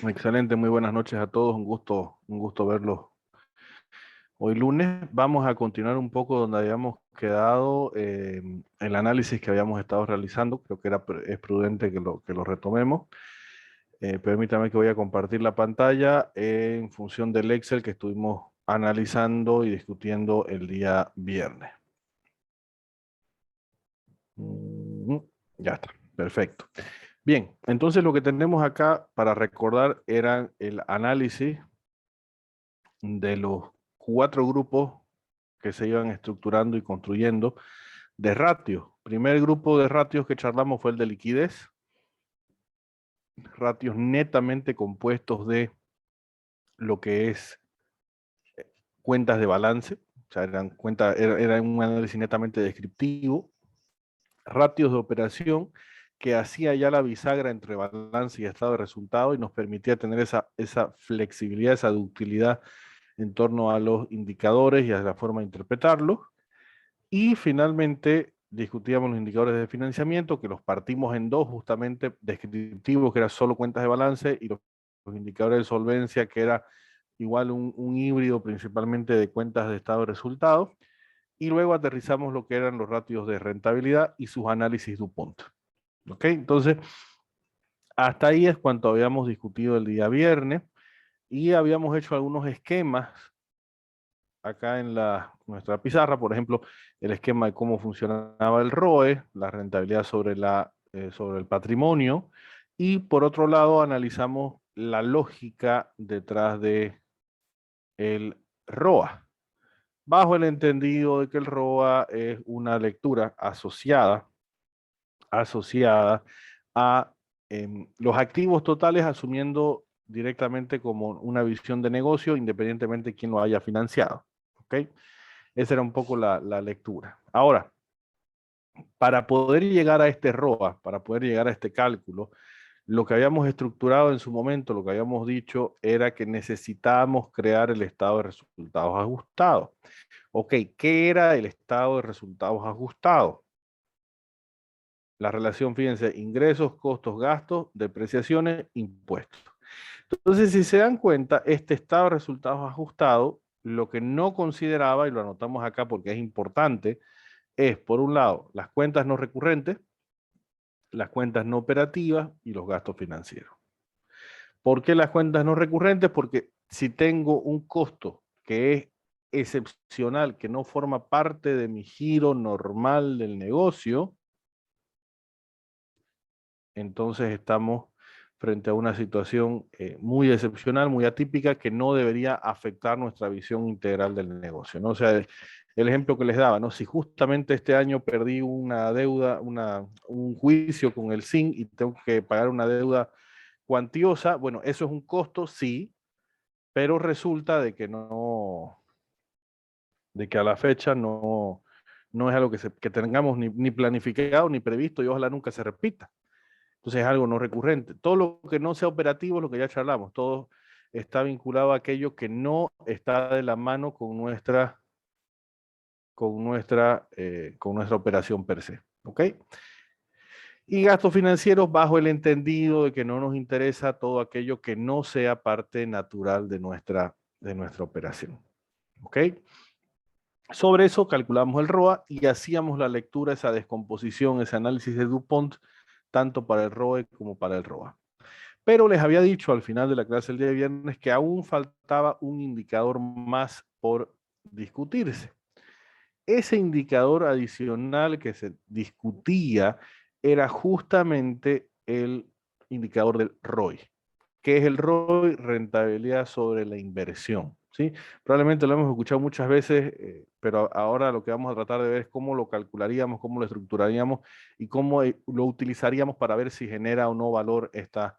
Excelente, muy buenas noches a todos, un gusto verlos hoy lunes. Vamos a continuar un poco donde habíamos quedado, el análisis que habíamos estado realizando. Creo que es prudente que lo retomemos. Permítame que voy a compartir la pantalla en función del Excel que estuvimos analizando y discutiendo el día viernes. Ya está, perfecto. Bien, entonces lo que tenemos acá para recordar era el análisis de los 4 grupos que se iban estructurando y construyendo de ratios. Primer grupo de ratios que charlamos fue el de liquidez, ratios netamente compuestos de lo que es cuentas de balance, o sea, era un análisis netamente descriptivo, ratios de operación que hacía ya la bisagra entre balance y estado de resultado y nos permitía tener esa flexibilidad, esa ductilidad en torno a los indicadores y a la forma de interpretarlos. Y finalmente discutíamos los indicadores de financiamiento, que los partimos en dos justamente descriptivos, que era solo cuentas de balance, y los indicadores de solvencia, que era igual un híbrido principalmente de cuentas de estado de resultados. Y luego aterrizamos lo que eran los ratios de rentabilidad y sus análisis DuPont. ¿Ok? Entonces, hasta ahí es cuanto habíamos discutido el día viernes y habíamos hecho algunos esquemas acá en nuestra pizarra, por ejemplo, el esquema de cómo funcionaba el ROE, la rentabilidad sobre el patrimonio, y por otro lado analizamos la lógica detrás de el ROA, bajo el entendido de que el ROA es una lectura asociada a los activos totales, asumiendo directamente como una visión de negocio, independientemente de quién lo haya financiado. ¿Ok? Esa era un poco la lectura. Ahora, para poder llegar a este ROA, para poder llegar a este cálculo, lo que habíamos estructurado en su momento, lo que habíamos dicho, era que necesitábamos crear el estado de resultados ajustados. Ok, ¿qué era el estado de resultados ajustados? La relación, fíjense, ingresos, costos, gastos, depreciaciones, impuestos. Entonces, si se dan cuenta, este estado de resultados ajustados, lo que no consideraba, y lo anotamos acá porque es importante, es, por un lado, las cuentas no recurrentes, las cuentas no operativas y los gastos financieros. ¿Por qué las cuentas no recurrentes? Porque si tengo un costo que es excepcional, que no forma parte de mi giro normal del negocio, entonces estamos frente a una situación muy excepcional, muy atípica, que no debería afectar nuestra visión integral del negocio, ¿no? O sea, el ejemplo que les daba, ¿no? Si justamente este año perdí una deuda, un juicio con el SIN y tengo que pagar una deuda cuantiosa, bueno, eso es un costo, sí, pero resulta de que de que a la fecha no es algo que tengamos ni planificado ni previsto y ojalá nunca se repita. Entonces es algo no recurrente. Todo lo que no sea operativo es lo que ya charlamos. Todo está vinculado a aquello que no está de la mano con nuestra operación per se. ¿Ok? Y gastos financieros bajo el entendido de que no nos interesa todo aquello que no sea parte natural de nuestra operación. ¿Ok? Sobre eso calculamos el ROA y hacíamos la lectura, esa descomposición, ese análisis de DuPont, tanto para el ROE como para el ROA. Pero les había dicho al final de la clase el día de viernes que aún faltaba un indicador más por discutirse. Ese indicador adicional que se discutía era justamente el indicador del ROI. ¿Qué es el ROI? Rentabilidad sobre la inversión. ¿Sí? Probablemente lo hemos escuchado muchas veces, pero ahora lo que vamos a tratar de ver es cómo lo calcularíamos, cómo lo estructuraríamos y cómo lo utilizaríamos para ver si genera o no valor esta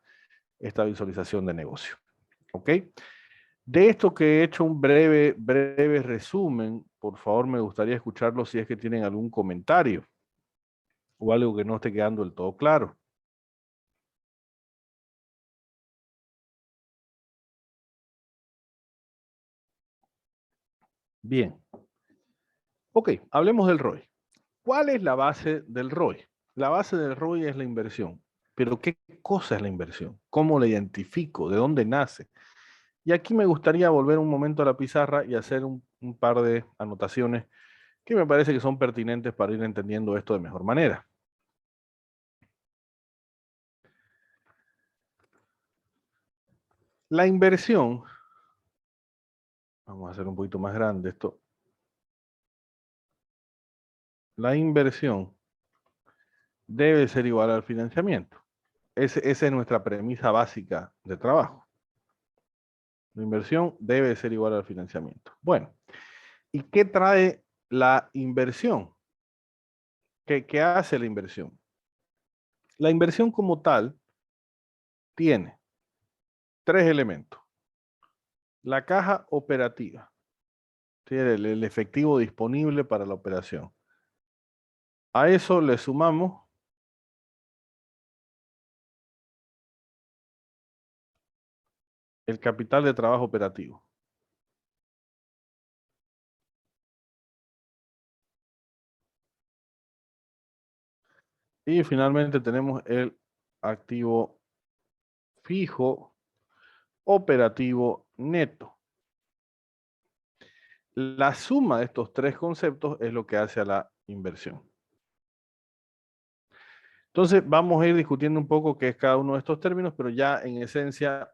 visualización de negocio. ¿Ok? De esto que he hecho un breve resumen, por favor me gustaría escucharlo si es que tienen algún comentario o algo que no esté quedando del todo claro. Bien. Ok, hablemos del ROI. ¿Cuál es la base del ROI? La base del ROI es la inversión. Pero ¿qué cosa es la inversión? ¿Cómo la identifico? ¿De dónde nace? Y aquí me gustaría volver un momento a la pizarra y hacer un par de anotaciones que me parece que son pertinentes para ir entendiendo esto de mejor manera. La inversión, vamos a hacer un poquito más grande esto. La inversión debe ser igual al financiamiento. Esa es nuestra premisa básica de trabajo. La inversión debe ser igual al financiamiento. Bueno, ¿y qué trae la inversión? ¿Qué hace la inversión? La inversión como tal tiene tres elementos. La caja operativa, tiene el efectivo disponible para la operación. A eso le sumamos el capital de trabajo operativo. Y finalmente tenemos el activo fijo operativo neto. La suma de estos tres conceptos es lo que hace a la inversión. Entonces vamos a ir discutiendo un poco qué es cada uno de estos términos, pero ya en esencia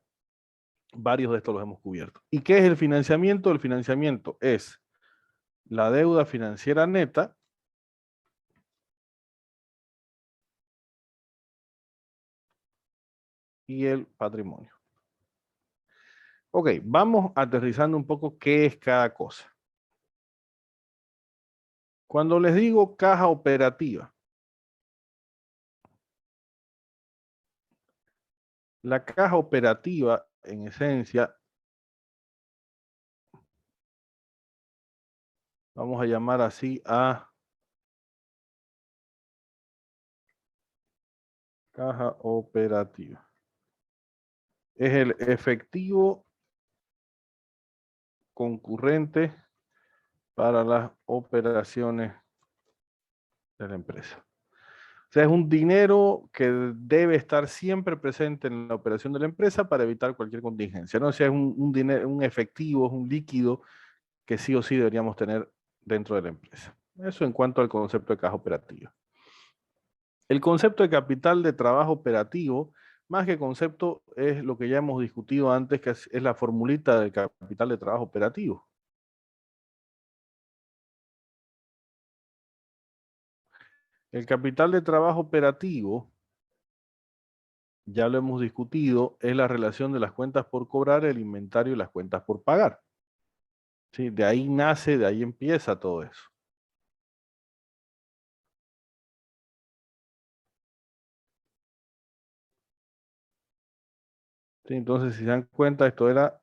varios de estos los hemos cubierto. ¿Y qué es el financiamiento? El financiamiento es la deuda financiera neta y el patrimonio. Ok, vamos aterrizando un poco qué es cada cosa. Cuando les digo caja operativa, la caja operativa en esencia, vamos a llamar así a caja operativa. Es el efectivo concurrente para las operaciones de la empresa. O sea, es un dinero que debe estar siempre presente en la operación de la empresa para evitar cualquier contingencia. ¿No? O sea, es un dinero, un efectivo, es un líquido que sí o sí deberíamos tener dentro de la empresa. Eso en cuanto al concepto de caja operativa. El concepto de capital de trabajo operativo, más que concepto, es lo que ya hemos discutido antes, que es la formulita del capital de trabajo operativo. El capital de trabajo operativo, ya lo hemos discutido, es la relación de las cuentas por cobrar, el inventario y las cuentas por pagar. ¿Sí? De ahí nace, de ahí empieza todo eso. ¿Sí? Entonces, si se dan cuenta, esto era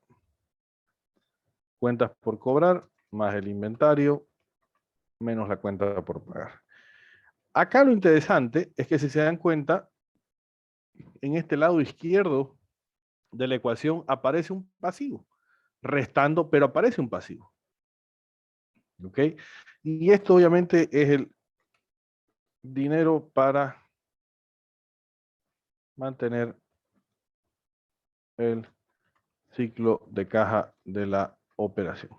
cuentas por cobrar más el inventario menos la cuenta por pagar. Acá lo interesante es que si se dan cuenta, en este lado izquierdo de la ecuación aparece un pasivo, restando, pero aparece un pasivo. ¿Ok? Y esto obviamente es el dinero para mantener el ciclo de caja de la operación.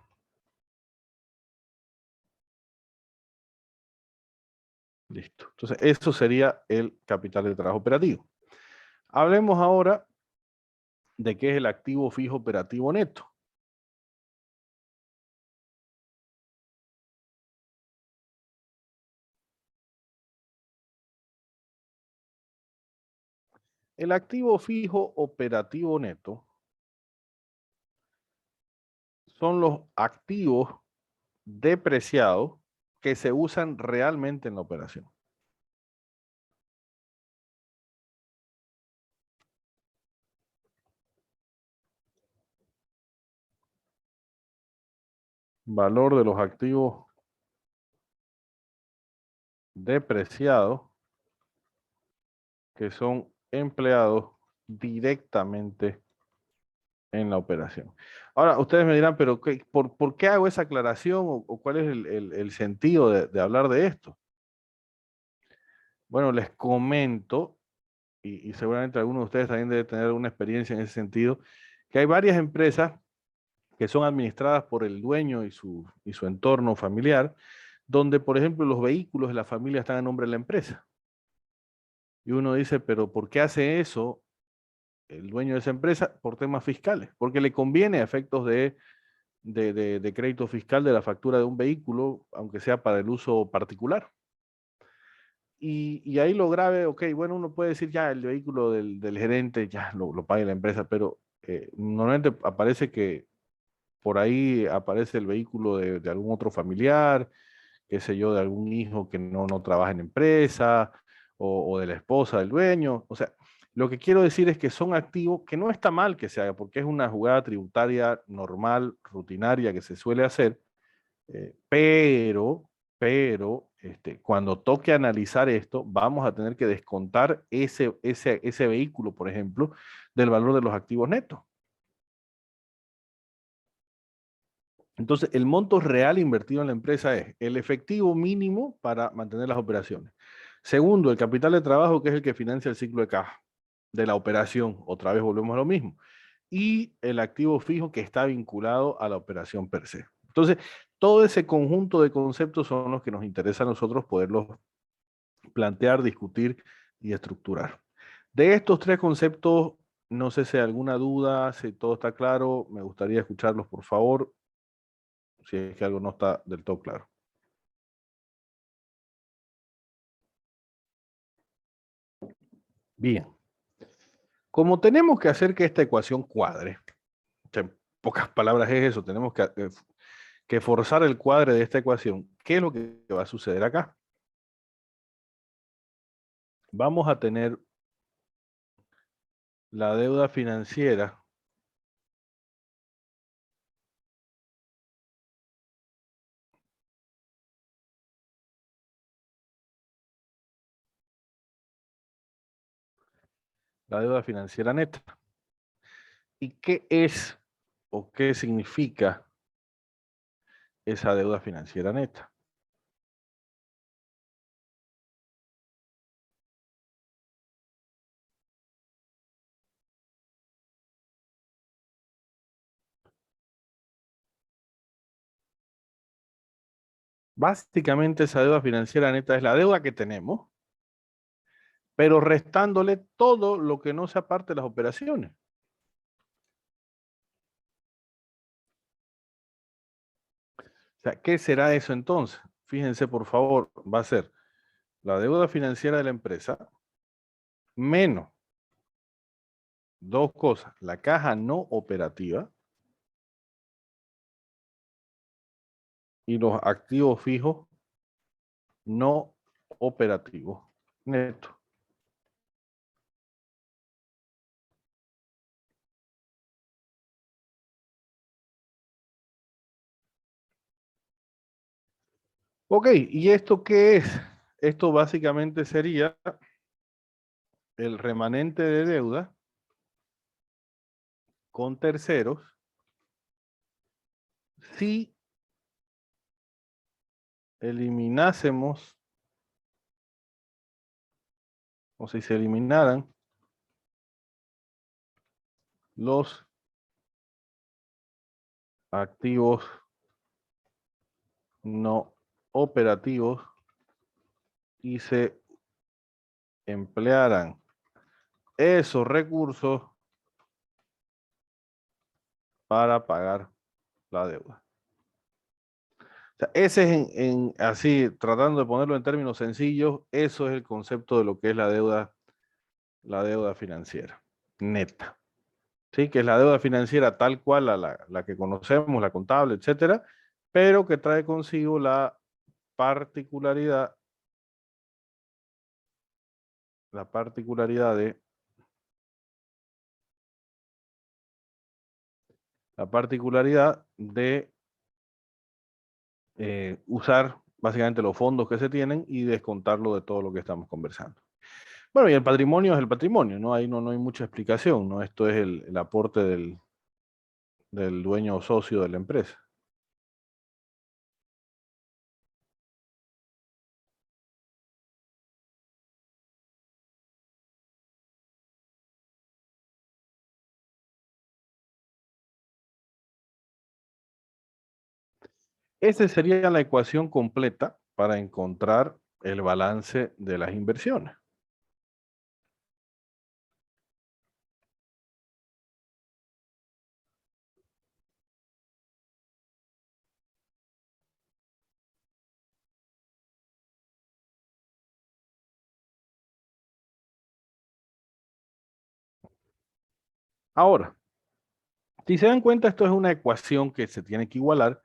Listo. Entonces, eso sería el capital de trabajo operativo. Hablemos ahora de qué es el activo fijo operativo neto. El activo fijo operativo neto son los activos depreciados que se usan realmente en la operación. Valor de los activos depreciados que son empleados directamente en la operación. Ahora, ustedes me dirán, pero ¿por qué hago esa aclaración o cuál es el sentido de hablar de esto? Bueno, les comento y seguramente algunos de ustedes también deben tener alguna experiencia en ese sentido, que hay varias empresas que son administradas por el dueño y su entorno familiar, donde, por ejemplo, los vehículos de la familia están a nombre de la empresa. Y uno dice, pero ¿por qué hace eso el dueño de esa empresa? Por temas fiscales, porque le conviene a efectos de crédito fiscal de la factura de un vehículo, aunque sea para el uso particular. Y ahí lo grave, ok, bueno, uno puede decir ya el vehículo del gerente ya lo paga la empresa, pero normalmente aparece que por ahí aparece el vehículo de algún otro familiar, qué sé yo, de algún hijo que no trabaja en empresa, o de la esposa del dueño. O sea, lo que quiero decir es que son activos que no está mal que se haga, porque es una jugada tributaria normal, rutinaria que se suele hacer, pero cuando toque analizar esto, vamos a tener que descontar ese vehículo, por ejemplo, del valor de los activos netos. Entonces, el monto real invertido en la empresa es el efectivo mínimo para mantener las operaciones. Segundo, el capital de trabajo, que es el que financia el ciclo de caja de la operación. Otra vez volvemos a lo mismo. Y el activo fijo que está vinculado a la operación per se. Entonces, todo ese conjunto de conceptos son los que nos interesa a nosotros poderlos plantear, discutir y estructurar. De estos tres conceptos, no sé si hay alguna duda, si todo está claro, me gustaría escucharlos, por favor, si es que algo no está del todo claro. Bien, como tenemos que hacer que esta ecuación cuadre, en pocas palabras es eso, tenemos que forzar el cuadre de esta ecuación. ¿Qué es lo que va a suceder acá? Vamos a tener la deuda financiera neta. ¿Y qué es o qué significa esa deuda financiera neta? Básicamente esa deuda financiera neta es la deuda que tenemos, pero restándole todo lo que no sea parte de las operaciones. O sea, ¿qué será eso entonces? Fíjense, por favor, va a ser la deuda financiera de la empresa menos dos cosas, la caja no operativa y los activos fijos no operativos netos. Ok, ¿y esto qué es? Esto básicamente sería el remanente de deuda con terceros si eliminásemos o si se eliminaran los activos no operativos y se emplearan esos recursos para pagar la deuda. O sea, ese es así, tratando de ponerlo en términos sencillos, eso es el concepto de lo que es la deuda financiera neta. ¿Sí? Que es la deuda financiera tal cual, la que conocemos, la contable, etcétera, pero que trae consigo particularidad, la particularidad de, la particularidad de usar básicamente los fondos que se tienen y descontarlo de todo lo que estamos conversando. Bueno, y el patrimonio es el patrimonio, ¿no? Ahí no hay mucha explicación, ¿no? Esto es el aporte del dueño o socio de la empresa. Esa sería la ecuación completa para encontrar el balance de las inversiones. Ahora, si se dan cuenta, esto es una ecuación que se tiene que igualar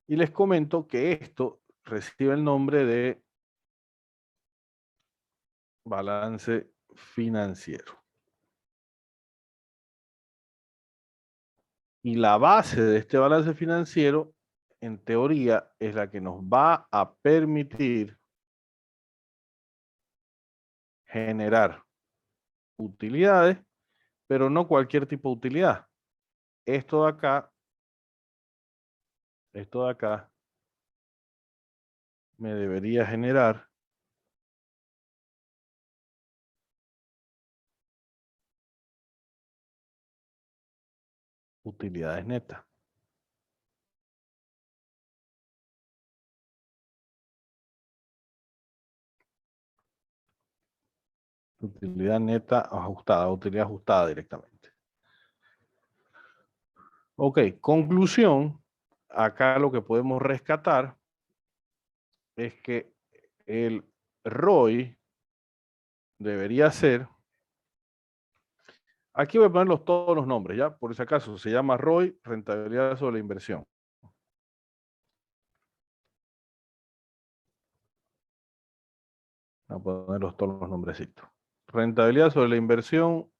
y les comento que esto recibe el nombre de balance financiero. Y la base de este balance financiero, en teoría, es la que nos va a permitir generar utilidades, pero no cualquier tipo de utilidad. Esto de acá me debería generar utilidades netas. Utilidad neta ajustada, utilidad ajustada directamente. Ok, conclusión. Acá lo que podemos rescatar es que el ROI debería ser, aquí voy a poner todos los nombres, ¿ya? Por si acaso, se llama ROI, rentabilidad sobre la inversión. Voy a poner todos los nombrecitos. Rentabilidad sobre la inversión,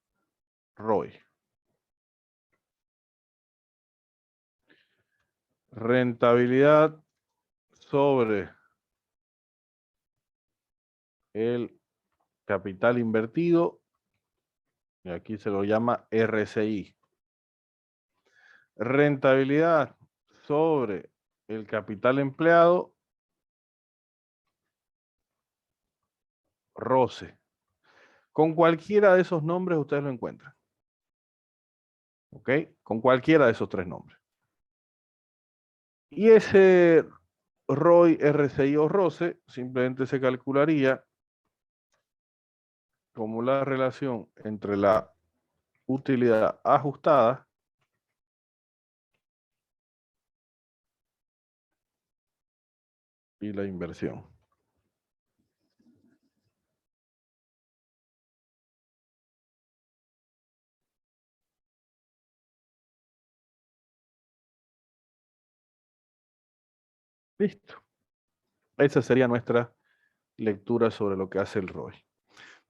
ROI. Rentabilidad sobre el capital invertido, y aquí se lo llama RCI. Rentabilidad sobre el capital empleado, ROCE. Con cualquiera de esos nombres ustedes lo encuentran. ¿Ok? Con cualquiera de esos tres nombres. Y ese ROI, RCI o ROCE simplemente se calcularía como la relación entre la utilidad ajustada y la inversión. Listo. Esa sería nuestra lectura sobre lo que hace el ROI.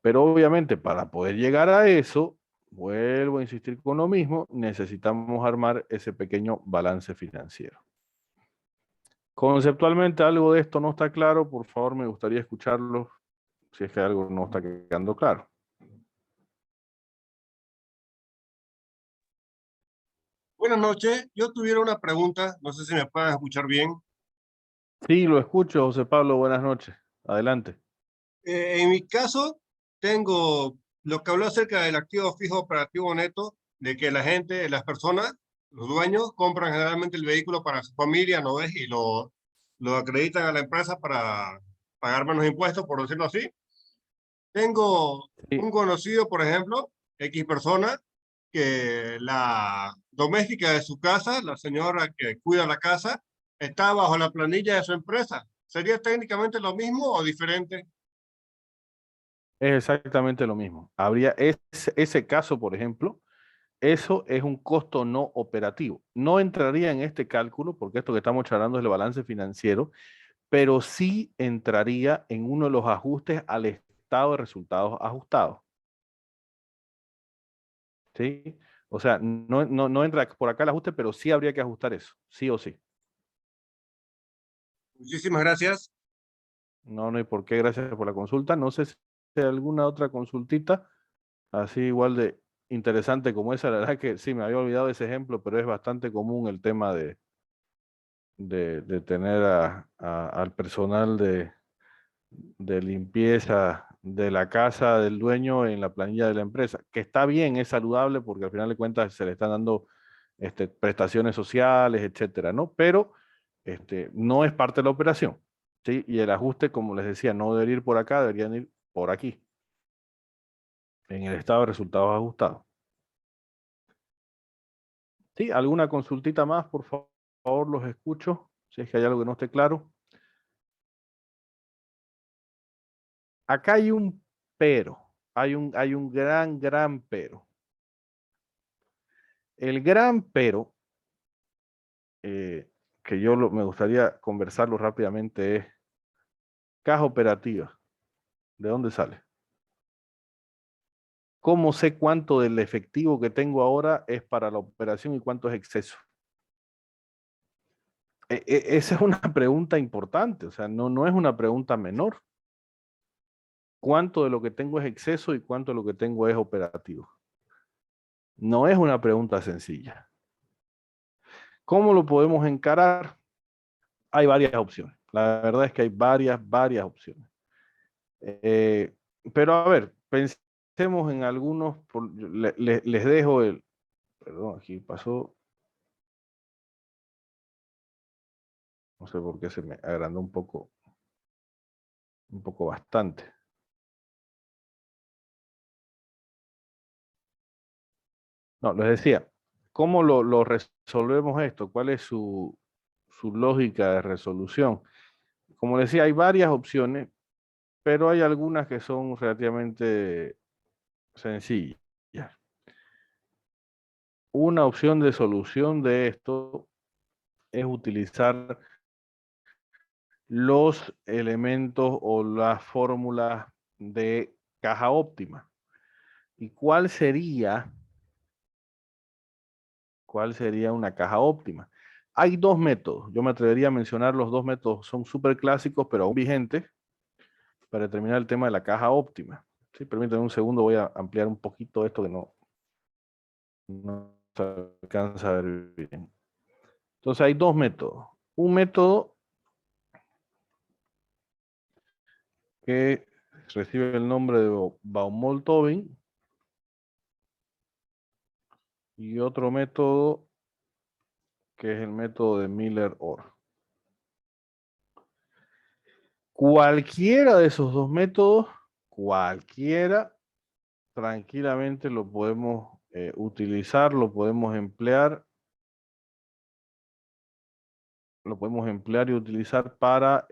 Pero obviamente para poder llegar a eso, vuelvo a insistir con lo mismo, necesitamos armar ese pequeño balance financiero. Conceptualmente algo de esto no está claro, por favor me gustaría escucharlo si es que algo no está quedando claro. Buenas noches, yo tuviera una pregunta, no sé si me pueden escuchar bien. Sí, lo escucho, José Pablo, buenas noches. Adelante. En mi caso, tengo lo que habló acerca del activo fijo operativo neto, de que la gente, las personas, los dueños, compran generalmente el vehículo para su familia, ¿no ves? Y lo acreditan a la empresa para pagar menos impuestos, por decirlo así. Tengo Sí, un conocido, por ejemplo, X persona, que la doméstica de su casa, la señora que cuida la casa, está bajo la planilla de su empresa. ¿Sería técnicamente lo mismo o diferente? es exactamente lo mismo. Habría ese caso, por ejemplo, eso es un costo no operativo. No entraría en este cálculo, porque esto que estamos charlando es el balance financiero, pero sí entraría en uno de los ajustes al estado de resultados ajustados. ¿Sí? O sea, no entra por acá el ajuste, pero sí habría que ajustar eso, sí o sí. Muchísimas gracias. No hay por qué, gracias por la consulta. No sé si hay alguna otra consultita, así igual de interesante como esa. La verdad que sí, me había olvidado ese ejemplo, pero es bastante común el tema de tener al personal de limpieza de la casa del dueño en la planilla de la empresa, que está bien, es saludable porque al final de cuentas se le están dando prestaciones sociales, etcétera, ¿no? Pero no es parte de la operación. ¿Sí? Y el ajuste, como les decía, no debería ir por acá, deberían ir por aquí, en el estado de resultados ajustados. ¿Sí? ¿Alguna consultita más? Por favor, los escucho, si es que hay algo que no esté claro. Acá hay un pero, hay un gran pero. El gran pero, que me gustaría conversarlo rápidamente, es caja operativa. ¿De dónde sale? ¿Cómo sé cuánto del efectivo que tengo ahora es para la operación y cuánto es exceso? Esa es una pregunta importante, o sea, no es una pregunta menor. ¿Cuánto de lo que tengo es exceso y cuánto de lo que tengo es operativo? No es una pregunta sencilla. ¿Cómo lo podemos encarar? Hay varias opciones. La verdad es que hay varias opciones. Eh, pero a ver, pensemos en algunos, les dejo perdón, aquí pasó, no sé por qué se me agrandó un poco bastante. No, les decía, ¿cómo lo resolvemos esto? ¿Cuál es su lógica de resolución? Como decía, hay varias opciones, pero hay algunas que son relativamente sencillas. Una opción de solución de esto es utilizar los elementos o las fórmulas de caja óptima. ¿Y cuál sería una caja óptima? Hay dos métodos. Yo me atrevería a mencionar los dos métodos. Son súper clásicos, pero aún vigentes para determinar el tema de la caja óptima. Sí, permítanme un segundo, voy a ampliar un poquito esto que no se alcanza a ver bien. Entonces hay dos métodos. Un método que recibe el nombre de Baumol-Tobin y otro método que es el método de Miller-Orr. Cualquiera de esos dos métodos, cualquiera, tranquilamente lo podemos utilizar, lo podemos emplear y utilizar para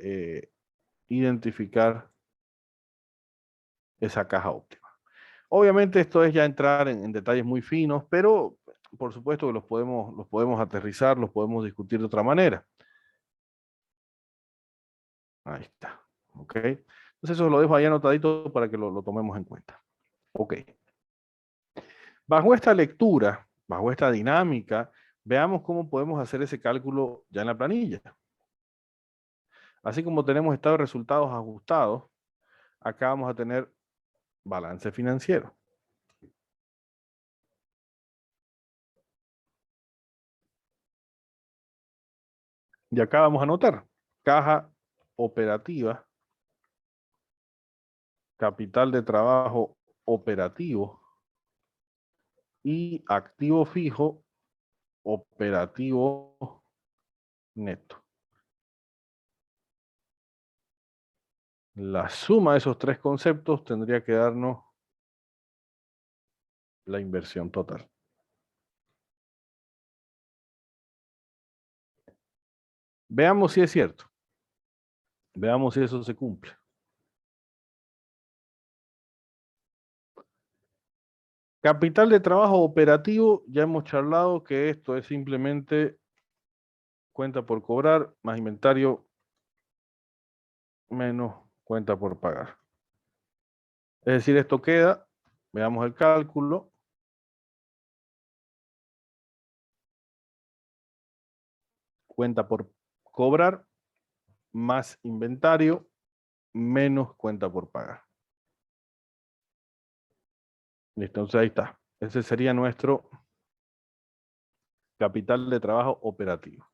identificar esa caja óptima. Obviamente esto es ya entrar en detalles muy finos, pero por supuesto que los podemos aterrizar, los podemos discutir de otra manera. Ahí está. ¿Ok? Entonces eso lo dejo ahí anotadito para que lo tomemos en cuenta. Ok. Bajo esta lectura, bajo esta dinámica, veamos cómo podemos hacer ese cálculo ya en la planilla. Así como tenemos estado de resultados ajustados, acá vamos a tener balance financiero. Y acá vamos a anotar caja operativa, capital de trabajo operativo y activo fijo operativo neto. La suma de esos tres conceptos tendría que darnos la inversión total. Veamos si es cierto. Veamos si eso se cumple. Capital de trabajo operativo, ya hemos charlado que esto es simplemente cuenta por cobrar más inventario menos cuenta por pagar. Es decir, esto queda, veamos el cálculo, cuenta por cobrar más inventario menos cuenta por pagar. Listo, entonces ahí está. Ese sería nuestro capital de trabajo operativo.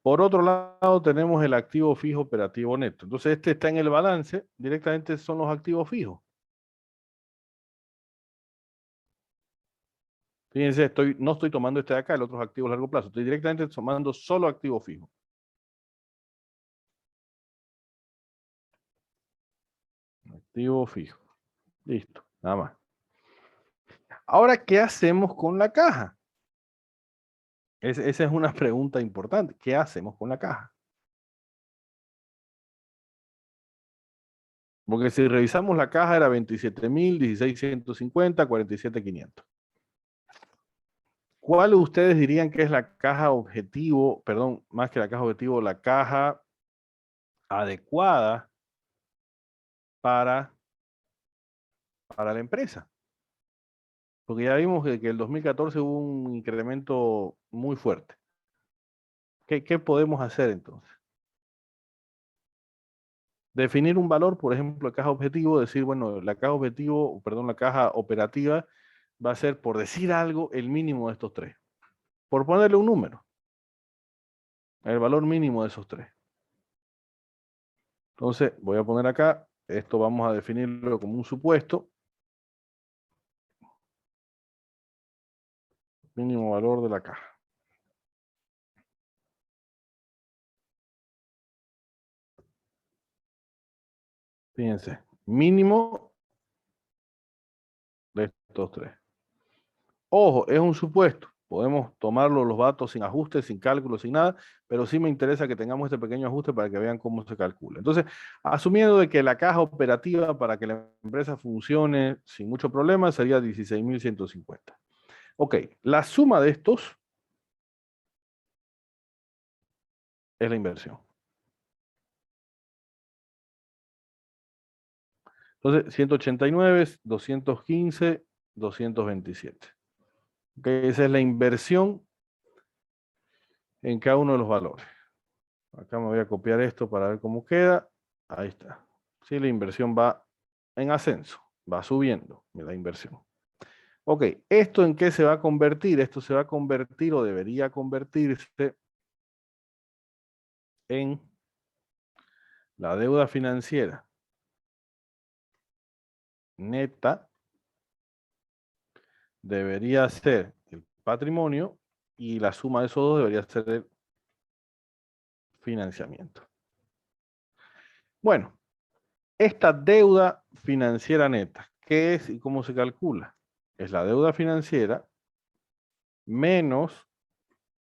Por otro lado, tenemos el activo fijo operativo neto. Entonces, este está en el balance, directamente son los activos fijos. Fíjense, no estoy tomando este de acá, el otro es activo a largo plazo. Estoy directamente tomando solo activo fijo. Activo fijo. Listo, nada más. Ahora, ¿qué hacemos con la caja? Esa es una pregunta importante. ¿Qué hacemos con la caja? Porque si revisamos la caja era 27.000, 16.150, 47.500. ¿Cuál de ustedes dirían que es la caja objetivo, perdón, más que la caja objetivo, la caja adecuada para la empresa? Porque ya vimos que el 2014 hubo un incremento muy fuerte. ¿Qué podemos hacer entonces? Definir un valor, por ejemplo, caja objetivo, decir, bueno, la caja objetivo, perdón, la caja operativa va a ser, por decir algo, el mínimo de estos tres. Por ponerle un número, el valor mínimo de esos tres. Entonces, voy a poner acá, esto vamos a definirlo como un supuesto. Mínimo valor de la caja. Fíjense, mínimo de estos tres. Ojo, es un supuesto. Podemos tomarlo los datos sin ajustes, sin cálculos, sin nada, pero sí me interesa que tengamos este pequeño ajuste para que vean cómo se calcula. Entonces, asumiendo de que la caja operativa para que la empresa funcione sin mucho problema sería 16.150. Ok, la suma de estos es la inversión. Entonces, 189, 215, 227. Okay, esa es la inversión en cada uno de los valores. Acá me voy a copiar esto para ver cómo queda. Ahí está. Sí, la inversión va en ascenso, va subiendo la inversión. Ok, ¿esto en qué se va a convertir? Esto se va a convertir o debería convertirse en la deuda financiera neta. Debería ser el patrimonio y la suma de esos dos debería ser el financiamiento. Bueno, esta deuda financiera neta, ¿qué es y cómo se calcula? Es la deuda financiera menos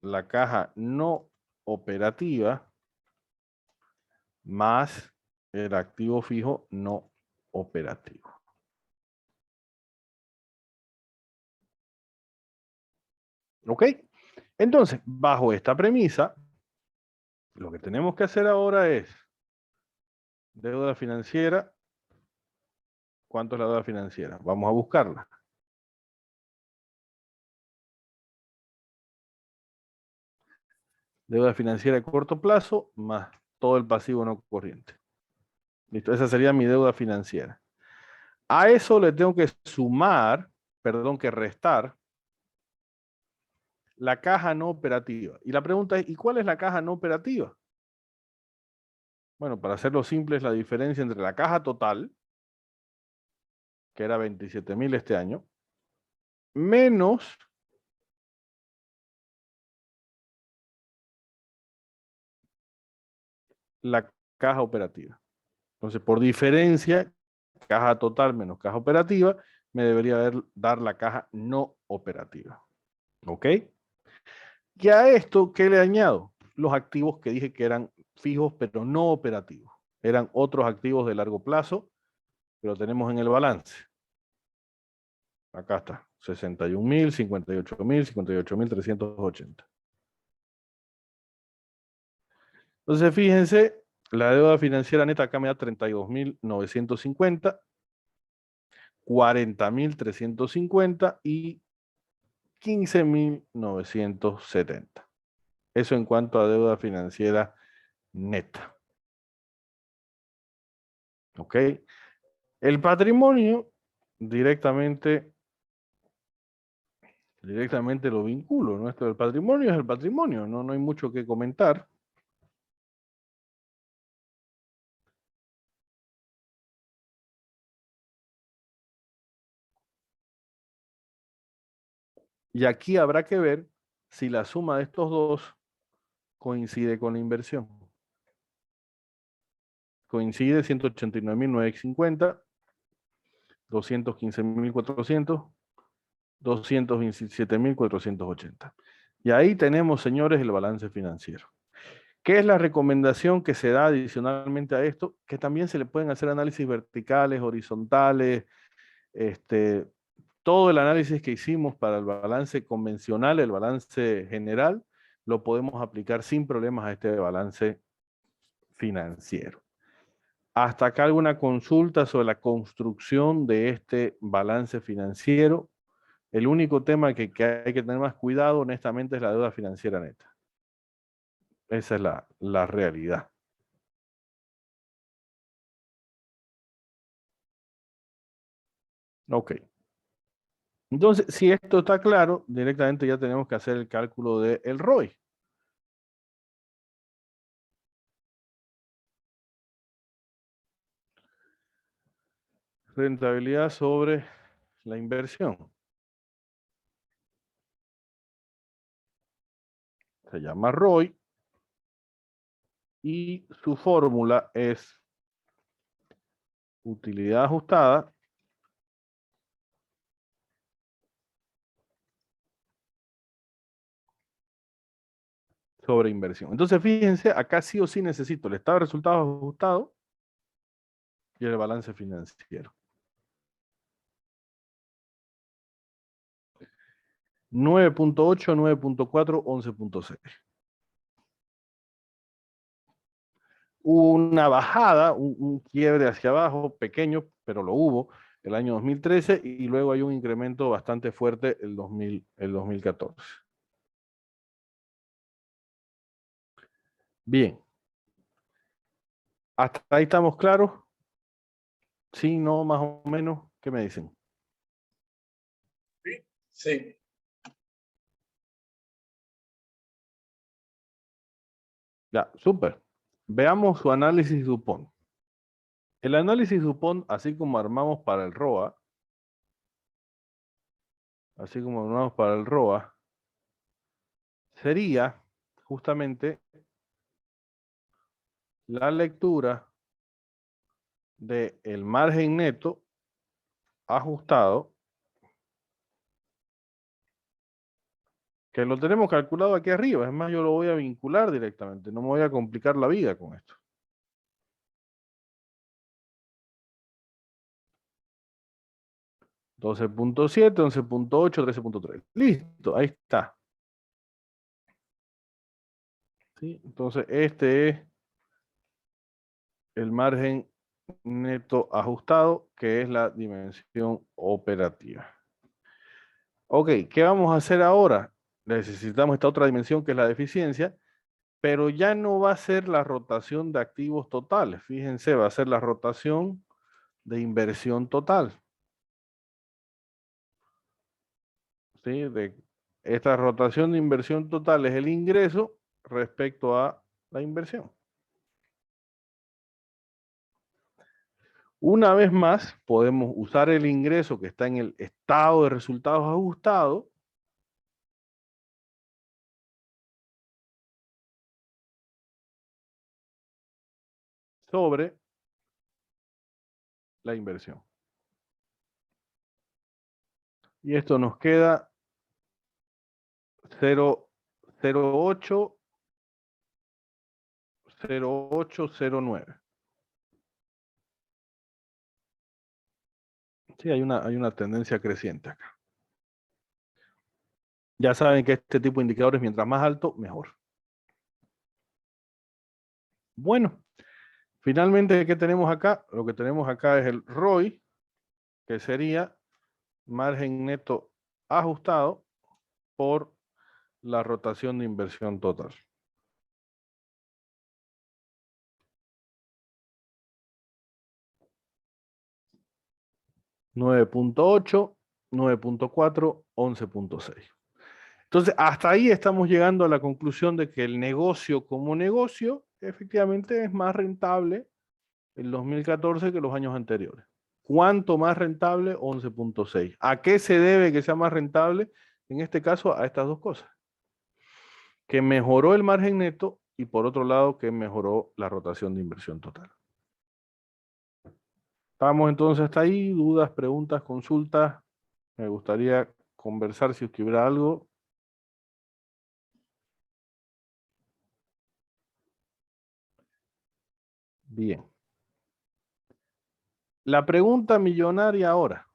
la caja no operativa más el activo fijo no operativo. ¿Ok? Entonces, bajo esta premisa, lo que tenemos que hacer ahora es deuda financiera. ¿Cuánto es la deuda financiera? Vamos a buscarla. Deuda financiera de corto plazo más todo el pasivo no corriente. Listo, esa sería mi deuda financiera. A eso le tengo que sumar, perdón, que restar la caja no operativa. Y la pregunta es, ¿y cuál es la caja no operativa? Bueno, para hacerlo simple es la diferencia entre la caja total, que era 27.000 este año, menos la caja operativa. Entonces, por diferencia, caja total menos caja operativa, me debería dar la caja no operativa. ¿Ok? Y a esto, ¿qué le añado? Los activos que dije que eran fijos, pero no operativos. Eran otros activos de largo plazo, que lo tenemos en el balance. Acá está, 61.000, 58.000, 58.380. Entonces, fíjense, la deuda financiera neta acá me da 32.950, 40.350 y 15.970. Eso en cuanto a deuda financiera neta. ¿Ok? El patrimonio directamente lo vinculo, ¿no? Esto del patrimonio es el patrimonio, no hay mucho que comentar. Y aquí habrá que ver si la suma de estos dos coincide con la inversión. Coincide 189.950 215.400, 227.480. Y ahí tenemos, señores, el balance financiero. ¿Qué es la recomendación que se da adicionalmente a esto? Que también se le pueden hacer análisis verticales, horizontales, todo el análisis que hicimos para el balance convencional, el balance general, lo podemos aplicar sin problemas a este balance financiero. Hasta acá alguna consulta sobre la construcción de este balance financiero. El único tema que hay que tener más cuidado, honestamente, es la deuda financiera neta. Esa es la realidad. Ok. Entonces, si esto está claro, directamente ya tenemos que hacer el cálculo del ROI. Rentabilidad sobre la inversión. Se llama ROI y su fórmula es utilidad ajustada sobre inversión. Entonces, fíjense, acá sí o sí necesito el estado de resultados ajustado y el balance financiero. 9.8, 9.4, 11.6. Hubo una bajada, un quiebre hacia abajo, pequeño, pero lo hubo el año 2013 y luego hay un incremento bastante fuerte el 2014. Bien. ¿Hasta ahí estamos claros? Sí, no, más o menos. ¿Qué me dicen? Sí. Ya, súper. Veamos su análisis DuPont. El análisis DuPont, así como armamos para el ROA, sería justamente la lectura del margen neto ajustado, que lo tenemos calculado aquí arriba. Es más, yo lo voy a vincular directamente. No me voy a complicar la vida con esto. $12.7, 11.8, 13.3. Listo, ahí está. ¿Sí? Entonces, este es el margen neto ajustado, que es la dimensión operativa. Ok, ¿qué vamos a hacer ahora? Necesitamos esta otra dimensión que es la deficiencia, pero ya no va a ser la rotación de activos totales. Fíjense, va a ser la rotación de inversión total. ¿Sí? Esta rotación de inversión total es el ingreso respecto a la inversión. Una vez más, podemos usar el ingreso que está en el estado de resultados ajustado sobre la inversión. Y esto nos queda 0.0809. Sí, hay una tendencia creciente acá. Ya saben que este tipo de indicadores, mientras más alto, mejor. Bueno, finalmente, ¿qué tenemos acá? Lo que tenemos acá es el ROI, que sería margen neto ajustado por la rotación de inversión total. 9.8, 9.4, 11.6. Entonces, hasta ahí estamos llegando a la conclusión de que el negocio como negocio efectivamente es más rentable en 2014 que los años anteriores. ¿Cuánto más rentable? 11.6. ¿A qué se debe que sea más rentable? En este caso, a estas dos cosas. Que mejoró el margen neto y por otro lado, que mejoró la rotación de inversión total. Estamos entonces hasta ahí, dudas, preguntas, consultas. Me gustaría conversar si hubiera algo. Bien. La pregunta millonaria ahora.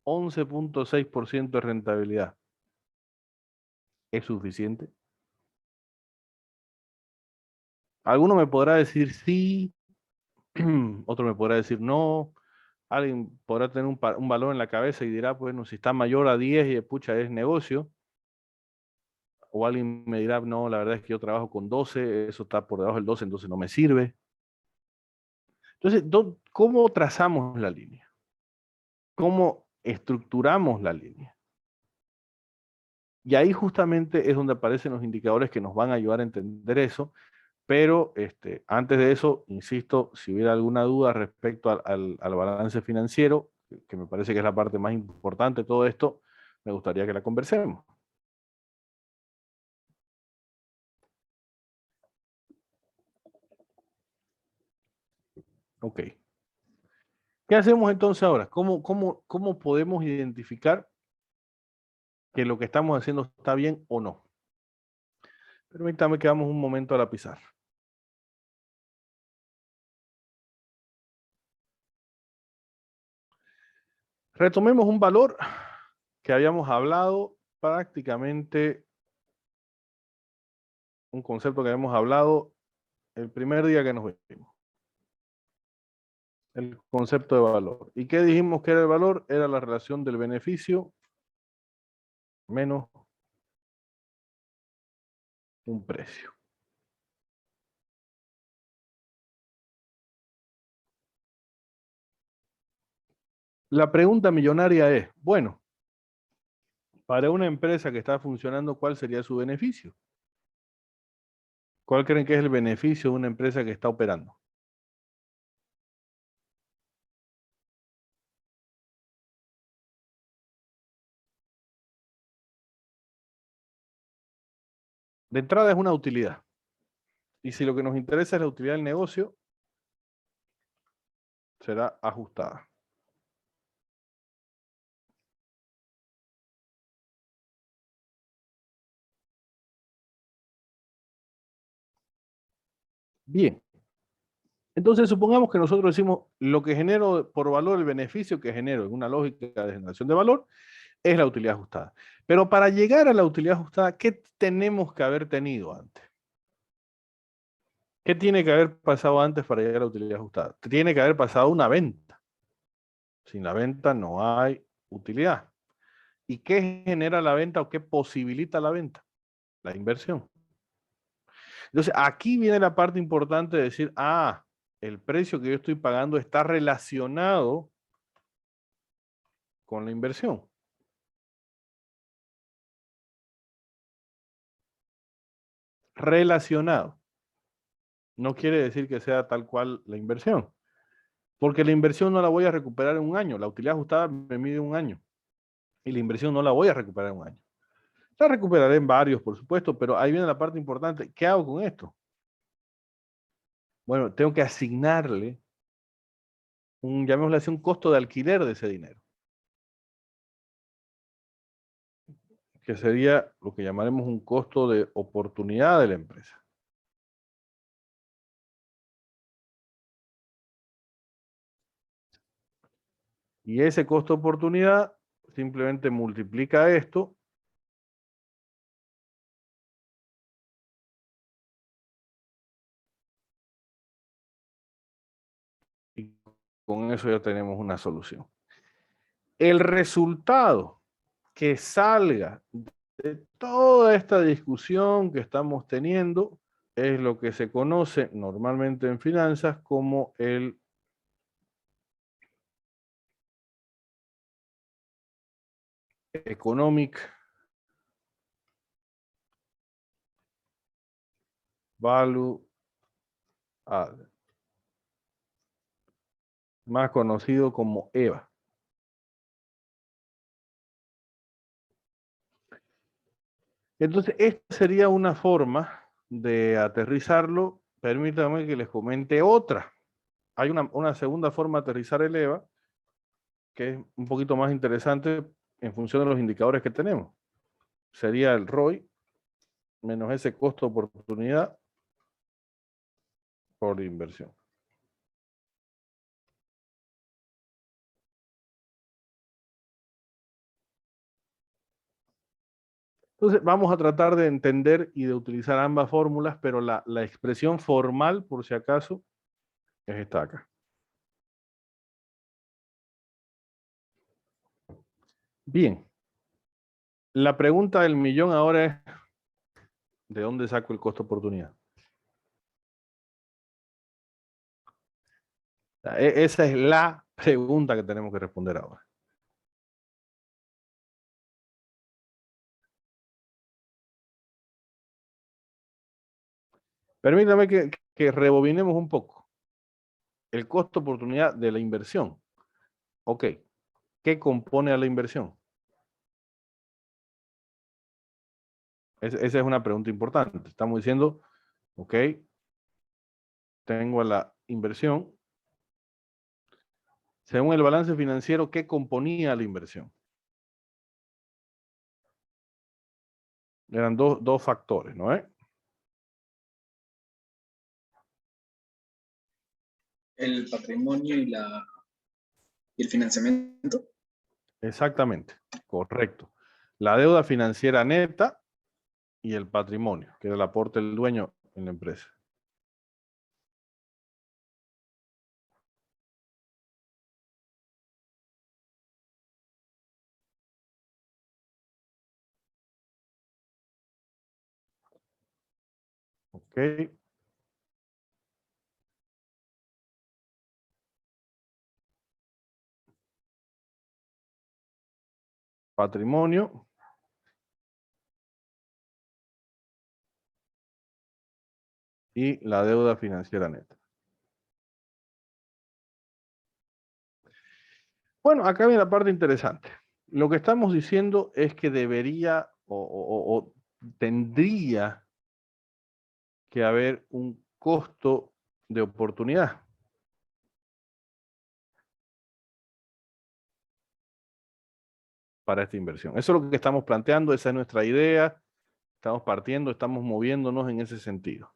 11.6% de rentabilidad. ¿Es suficiente? Alguno me podrá decir sí, otro me podrá decir no. Alguien podrá tener un valor en la cabeza y dirá, bueno, si está mayor a 10 y pucha, es negocio. O alguien me dirá, no, la verdad es que yo trabajo con 12, eso está por debajo del 12, entonces no me sirve. Entonces, ¿cómo trazamos la línea? ¿Cómo estructuramos la línea? Y ahí justamente es donde aparecen los indicadores que nos van a ayudar a entender eso. Pero antes de eso, insisto, si hubiera alguna duda respecto al balance financiero, que me parece que es la parte más importante de todo esto, me gustaría que la conversemos. Ok. ¿Qué hacemos entonces ahora? ¿Cómo podemos identificar que lo que estamos haciendo está bien o no? Permítame que vamos un momento a la pizarra. Retomemos un valor que habíamos hablado prácticamente, un concepto que habíamos hablado el primer día que nos vimos. El concepto de valor. ¿Y qué dijimos que era el valor? Era la relación del beneficio menos un precio. La pregunta millonaria es, bueno, para una empresa que está funcionando, ¿cuál sería su beneficio? ¿Cuál creen que es el beneficio de una empresa que está operando? De entrada es una utilidad. Y si lo que nos interesa es la utilidad del negocio, será ajustada. Bien. Entonces, supongamos que nosotros decimos lo que genero por valor, el beneficio que genero en una lógica de generación de valor, es la utilidad ajustada. Pero para llegar a la utilidad ajustada, ¿qué tenemos que haber tenido antes? ¿Qué tiene que haber pasado antes para llegar a la utilidad ajustada? Tiene que haber pasado una venta. Sin la venta no hay utilidad. ¿Y qué genera la venta o qué posibilita la venta? La inversión. Entonces, aquí viene la parte importante de decir, el precio que yo estoy pagando está relacionado con la inversión. Relacionado. No quiere decir que sea tal cual la inversión. Porque la inversión no la voy a recuperar en un año. La utilidad ajustada me mide un año. Y la inversión no la voy a recuperar en un año. La recuperaré en varios, por supuesto, pero ahí viene la parte importante. ¿Qué hago con esto? Bueno, tengo que asignarle llamémosle así, un costo de alquiler de ese dinero. Que sería lo que llamaremos un costo de oportunidad de la empresa. Y ese costo de oportunidad simplemente multiplica esto y con eso ya tenemos una solución. El resultado que salga de toda esta discusión que estamos teniendo es lo que se conoce normalmente en finanzas como el Economic Value Added, más conocido como EVA. Entonces, esta sería una forma de aterrizarlo. Permítanme que les comente otra. hay una segunda forma de aterrizar el EVA que es un poquito más interesante en función de los indicadores que tenemos. Sería el ROI menos ese costo de oportunidad por inversión. Entonces, vamos a tratar de entender y de utilizar ambas fórmulas, pero la expresión formal, por si acaso, es esta acá. Bien. La pregunta del millón ahora es, ¿de dónde saco el costo de oportunidad? Esa es la pregunta que tenemos que responder ahora. Permítame que rebobinemos un poco. El costo de oportunidad de la inversión. Ok. ¿Qué compone a la inversión? Esa es una pregunta importante. Estamos diciendo, ok, tengo a la inversión. Según el balance financiero, ¿qué componía la inversión? Eran dos factores, ¿no es? El patrimonio y el financiamiento. Exactamente, correcto. La deuda financiera neta y el patrimonio, que era el aporte del dueño en la empresa. Ok. Patrimonio. Y la deuda financiera neta. Bueno, acá viene la parte interesante. Lo que estamos diciendo es que debería o tendría que haber un costo de oportunidad. Para esta inversión. Eso es lo que estamos planteando, esa es nuestra idea. Estamos partiendo, estamos moviéndonos en ese sentido.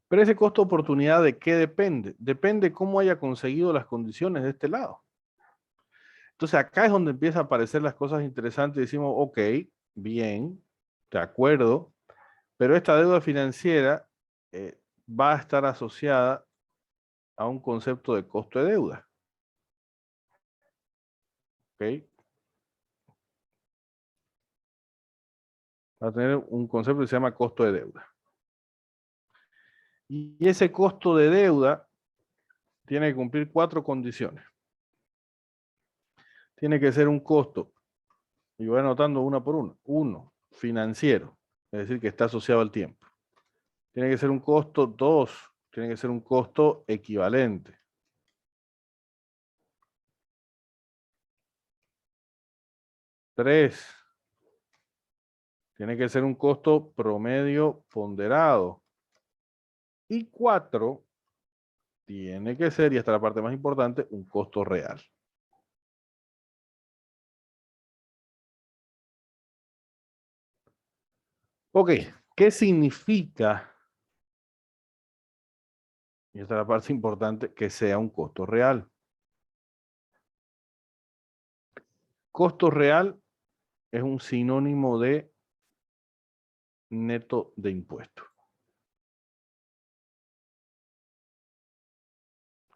Pero ese costo de oportunidad, ¿de qué depende? Depende cómo haya conseguido las condiciones de este lado. Entonces acá es donde empiezan a aparecer las cosas interesantes y decimos, ok, bien, de acuerdo, pero esta deuda financiera va a estar asociada a un concepto de costo de deuda. ¿Ok? Va a tener un concepto que se llama costo de deuda. Y ese costo de deuda tiene que cumplir 4 condiciones. Tiene que ser un costo, y voy anotando una por una. 1, financiero, es decir, que está asociado al tiempo. Tiene que ser un costo. 2, tiene que ser un costo equivalente. 3, tiene que ser un costo promedio ponderado. Y 4, tiene que ser, y esta es la parte más importante, un costo real. Ok, ¿qué significa? Y esta es la parte importante, que sea un costo real. Costo real es un sinónimo de neto de impuestos.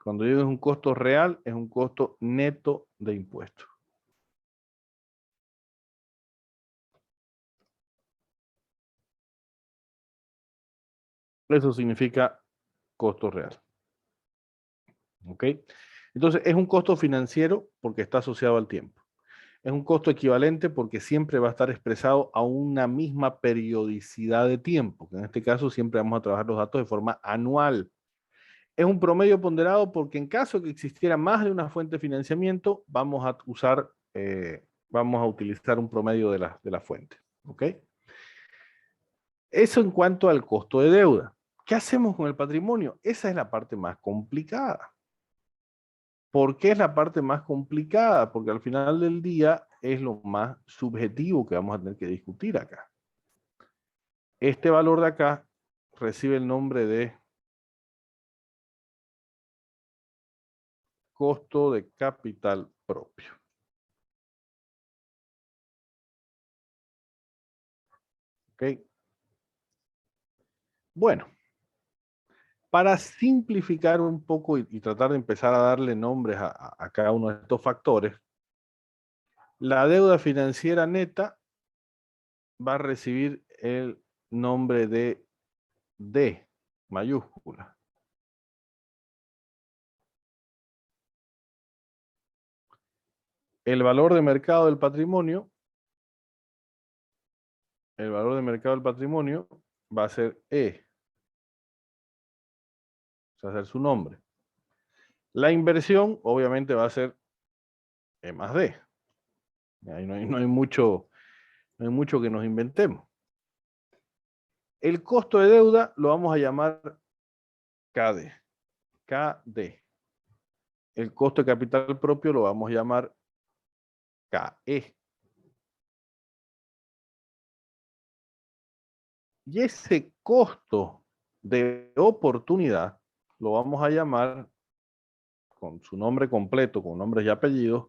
Cuando digo es un costo real, es un costo neto de impuestos. Eso significa costo real. ¿Ok? Entonces, es un costo financiero porque está asociado al tiempo. Es un costo equivalente porque siempre va a estar expresado a una misma periodicidad de tiempo, que en este caso siempre vamos a trabajar los datos de forma anual. Es un promedio ponderado porque en caso que existiera más de una fuente de financiamiento, vamos a utilizar un promedio de la fuente. ¿Ok? Eso en cuanto al costo de deuda. ¿Qué hacemos con el patrimonio? Esa es la parte más complicada. ¿Por qué es la parte más complicada? Porque al final del día es lo más subjetivo que vamos a tener que discutir acá. Este valor de acá recibe el nombre de costo de capital propio. ¿Ok? Bueno, para simplificar un poco y tratar de empezar a darle nombres a cada uno de estos factores, la deuda financiera neta va a recibir el nombre de D mayúscula. El valor de mercado del patrimonio, va a ser E. Va a ser su nombre. La inversión, obviamente, va a ser E más D. Ahí no hay mucho que nos inventemos. El costo de deuda lo vamos a llamar KD. KD. El costo de capital propio lo vamos a llamar KE. Y ese costo de oportunidad lo vamos a llamar con su nombre completo, con nombres y apellidos,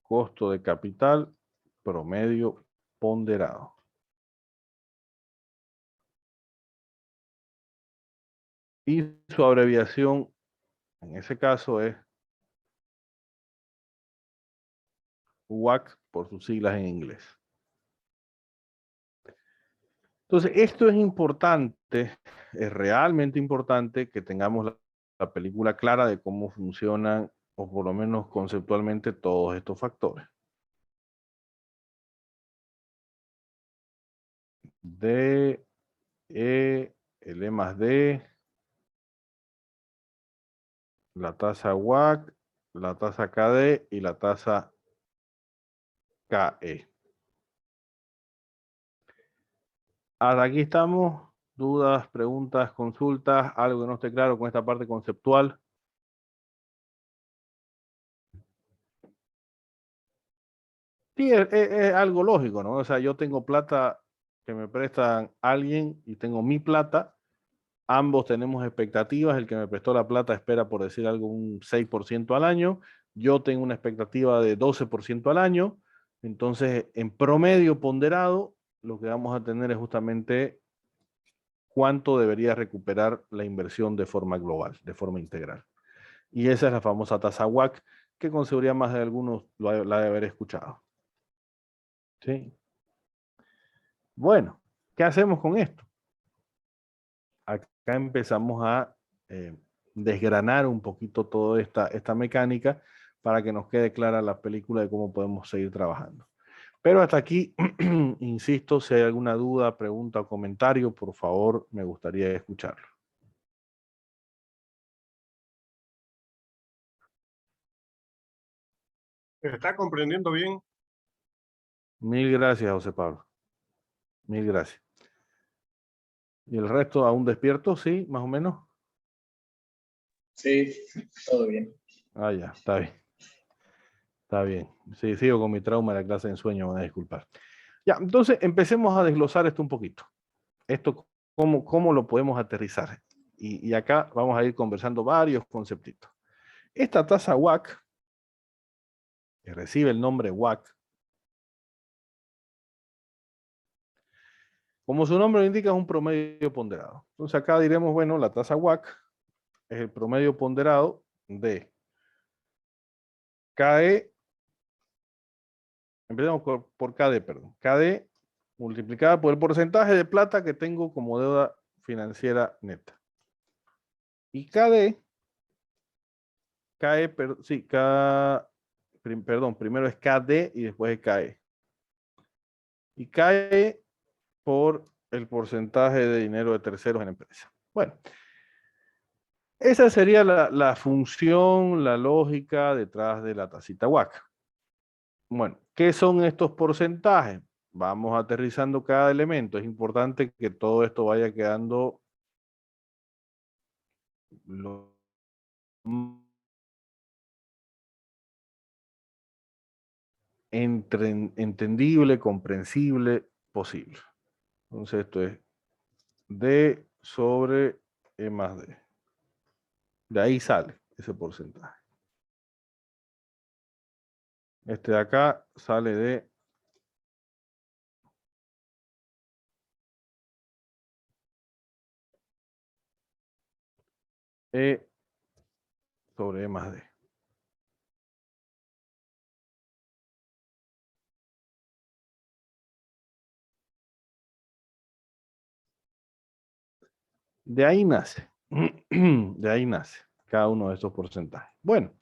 costo de capital promedio ponderado. Y su abreviación en ese caso es WACC por sus siglas en inglés. Entonces, esto es importante, es realmente importante que tengamos la película clara de cómo funcionan, o por lo menos conceptualmente, todos estos factores. D, E, el E más D, la tasa WACC, la tasa KD y la tasa KE. Hasta aquí estamos. ¿Dudas, preguntas, consultas? ¿Algo que no esté claro con esta parte conceptual? Sí, es algo lógico, ¿no? O sea, yo tengo plata que me prestan alguien y tengo mi plata. Ambos tenemos expectativas. El que me prestó la plata espera, por decir algo, un 6% al año. Yo tengo una expectativa de 12% al año. Entonces, en promedio ponderado, lo que vamos a tener es justamente cuánto debería recuperar la inversión de forma global, de forma integral. Y esa es la famosa tasa WACC, que con seguridad más de algunos la de haber escuchado. ¿Sí? Bueno, ¿qué hacemos con esto? Acá empezamos a desgranar un poquito toda esta mecánica para que nos quede clara la película de cómo podemos seguir trabajando. Pero hasta aquí, insisto, si hay alguna duda, pregunta o comentario, por favor, me gustaría escucharlo. ¿Se está comprendiendo bien? Mil gracias, José Pablo. Mil gracias. ¿Y el resto aún despierto? Sí, más o menos. Sí, todo bien. Ah, ya, está bien. Está bien. Sí, sigo con mi trauma de la clase de ensueño, me van a disculpar. Ya, entonces empecemos a desglosar esto un poquito. Esto, ¿cómo lo podemos aterrizar? Y acá vamos a ir conversando varios conceptitos. Esta tasa WACC, que recibe el nombre WACC, como su nombre lo indica, es un promedio ponderado. Entonces acá diremos, bueno, la tasa WACC es el promedio ponderado de KE, empezamos por KD, perdón. KD multiplicada por el porcentaje de plata que tengo como deuda financiera neta. Y KD, perdón, primero es KD y después es KE. Y KE por el porcentaje de dinero de terceros en la empresa. Bueno, esa sería la función, la lógica detrás de la tacita WACC. Bueno, ¿qué son estos porcentajes? Vamos aterrizando cada elemento. Es importante que todo esto vaya quedando lo entendible, comprensible posible. Entonces esto es D sobre E más D. De ahí sale ese porcentaje. Este de acá sale de E sobre E más D. De ahí nace. De ahí nace cada uno de estos porcentajes. Bueno,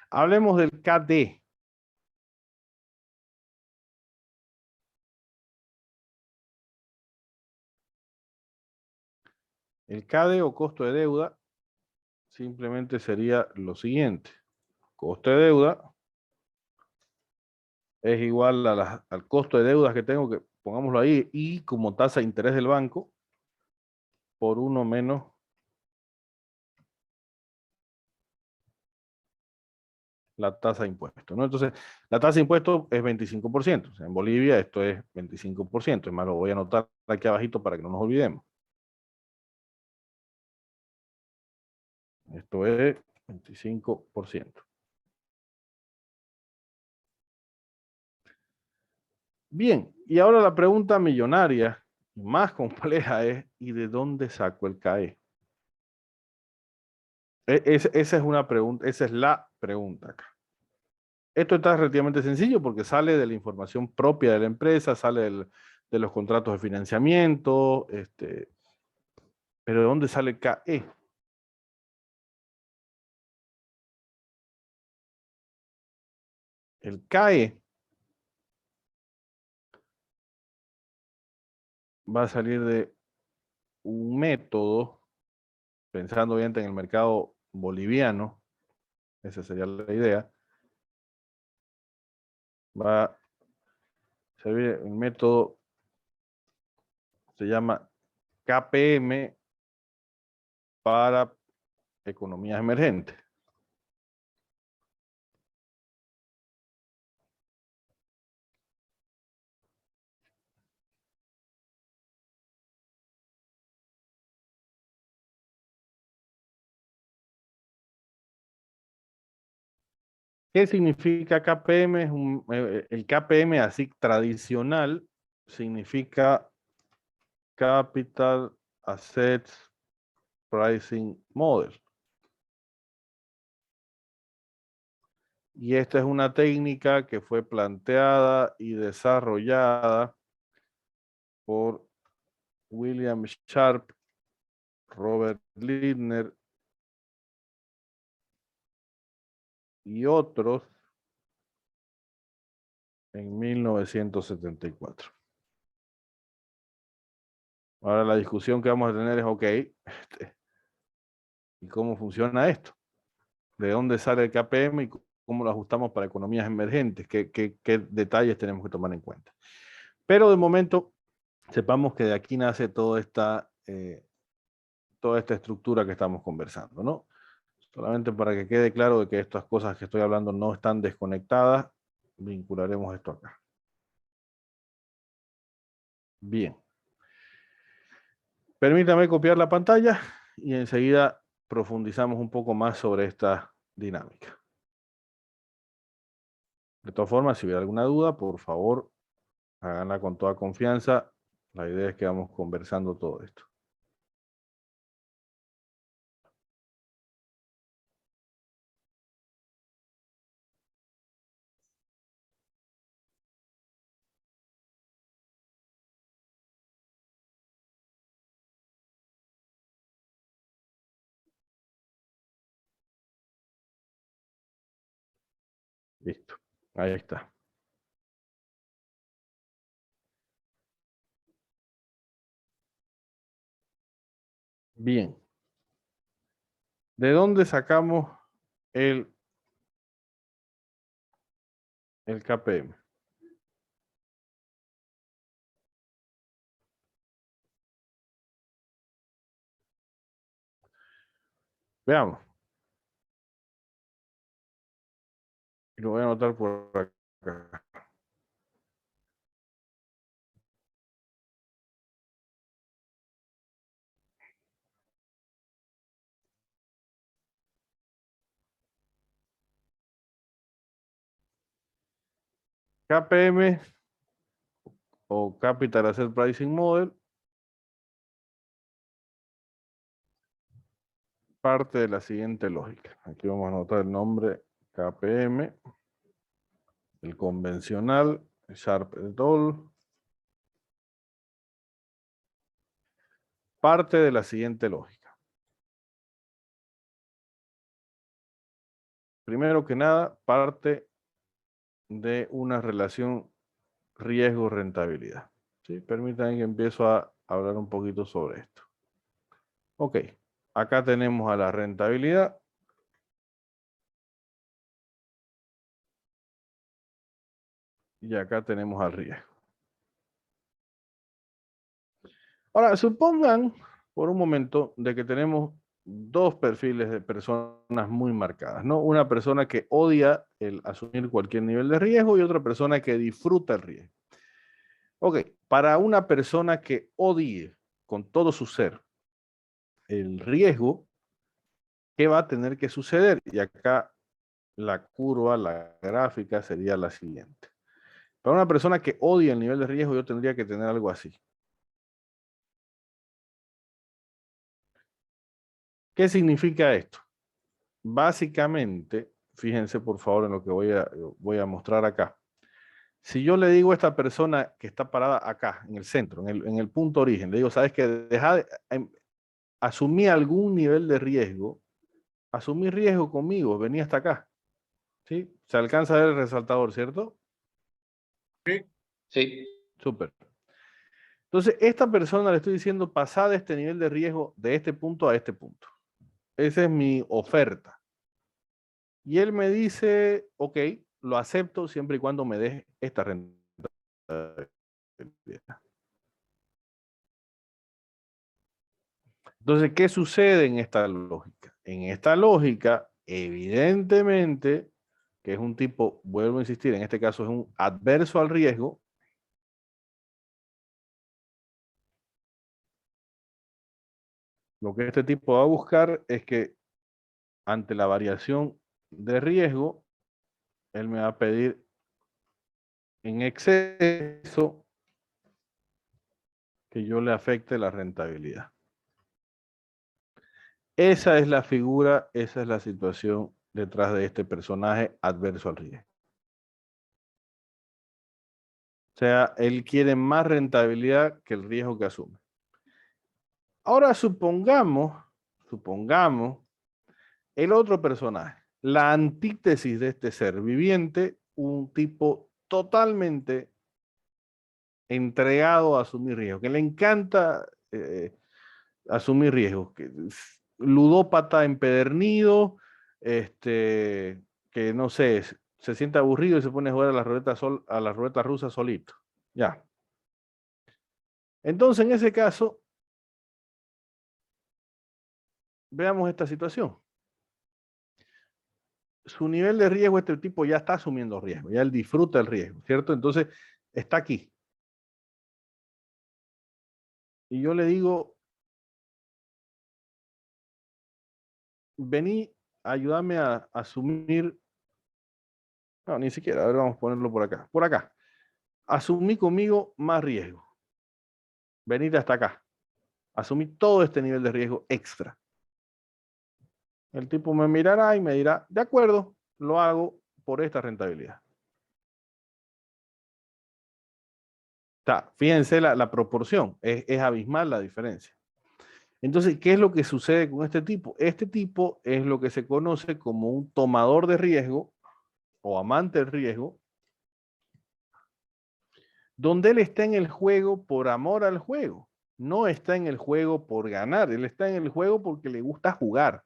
hablemos del KD. El KD o costo de deuda simplemente sería lo siguiente. Costo de deuda es igual al costo de deudas que tengo, que pongámoslo ahí, y como tasa de interés del banco por 1 menos la tasa de impuesto, ¿no? Entonces, la tasa de impuesto es 25%. O sea, en Bolivia esto es 25%. Es más, lo voy a anotar aquí abajito para que no nos olvidemos. Esto es 25%. Bien, y ahora la pregunta millonaria, más compleja es, ¿y de dónde saco el CAE? Esa es una pregunta, esa es la pregunta acá. Esto está relativamente sencillo porque sale de la información propia de la empresa, sale de los contratos de financiamiento, pero ¿de dónde sale el CAE? El CAE va a salir de un método, pensando obviamente en el mercado boliviano, esa sería la idea, va a servir un método, se llama KPM para economías emergentes. ¿Qué significa KPM? El KPM así tradicional significa Capital Assets Pricing Model. Y esta es una técnica que fue planteada y desarrollada por William Sharpe, Robert Lindner y otros en 1974. Ahora la discusión que vamos a tener es, ok, ¿y cómo funciona esto? ¿De dónde sale el KPM y cómo lo ajustamos para economías emergentes? ¿Qué detalles tenemos que tomar en cuenta? Pero de momento, sepamos que de aquí nace toda esta estructura que estamos conversando, ¿no? Solamente para que quede claro de que estas cosas que estoy hablando no están desconectadas, vincularemos esto acá. Bien. Permítame copiar la pantalla y enseguida profundizamos un poco más sobre esta dinámica. De todas formas, si hubiera alguna duda, por favor, háganla con toda confianza. La idea es que vamos conversando todo esto. Listo. Ahí está. Bien. ¿De dónde sacamos el el KPM. Veamos. Y lo voy a anotar por acá. KPM o Capital Asset Pricing Model parte de la siguiente lógica. Aquí vamos a anotar el nombre KPM, el convencional, Sharpe et al. Parte de la siguiente lógica. Primero que nada, parte de una relación riesgo-rentabilidad. ¿Sí? Permítanme que empiezo a hablar un poquito sobre esto. Ok, acá tenemos a la rentabilidad. Y acá tenemos al riesgo. Ahora, supongan por un momento de que tenemos dos perfiles de personas muy marcadas, ¿no? Una persona que odia el asumir cualquier nivel de riesgo y otra persona que disfruta el riesgo. Ok, para una persona que odie con todo su ser el riesgo, ¿qué va a tener que suceder? Y acá la curva, la gráfica sería la siguiente. Para una persona que odia el nivel de riesgo, yo tendría que tener algo así. ¿Qué significa esto? Básicamente, fíjense por favor en lo que voy a mostrar acá. Si yo le digo a esta persona que está parada acá, en el centro, en el punto origen, le digo, ¿sabes qué? Deja de asumir algún nivel de riesgo, asumir riesgo conmigo, vení hasta acá. ¿Sí? Se alcanza a ver el resaltador, ¿cierto? Sí. Súper. Entonces, esta persona le estoy diciendo, pasá de este nivel de riesgo de este punto a este punto. Esa es mi oferta. Y él me dice, ok, lo acepto siempre y cuando me deje esta rentabilidad. Entonces, ¿qué sucede en esta lógica? En esta lógica, evidentemente, que es un tipo, vuelvo a insistir, en este caso es un adverso al riesgo. Lo que este tipo va a buscar es que ante la variación de riesgo, él me va a pedir en exceso que yo le afecte la rentabilidad. Esa es la figura, esa es la situación detrás de este personaje adverso al riesgo. O sea, él quiere más rentabilidad que el riesgo que asume. Ahora supongamos el otro personaje, la antítesis de este ser viviente, un tipo totalmente entregado a asumir riesgos, que le encanta asumir riesgos, que ludópata empedernido, que no sé, se siente aburrido y se pone a jugar a la ruleta rusa solito. Ya. Entonces, en ese caso, veamos esta situación. Su nivel de riesgo, este tipo ya está asumiendo riesgo, ya él disfruta el riesgo, ¿cierto? Entonces, está aquí. Y yo le digo, vení, ayúdame a asumir, no, ni siquiera, a ver, vamos a ponerlo por acá. Por acá. Asumí conmigo más riesgo. Venite hasta acá. Asumí todo este nivel de riesgo extra. El tipo me mirará y me dirá, de acuerdo, lo hago por esta rentabilidad. O sea, fíjense la proporción, es abismal la diferencia. Entonces, ¿qué es lo que sucede con este tipo? Este tipo es lo que se conoce como un tomador de riesgo o amante del riesgo, donde él está en el juego por amor al juego. No está en el juego por ganar, él está en el juego porque le gusta jugar.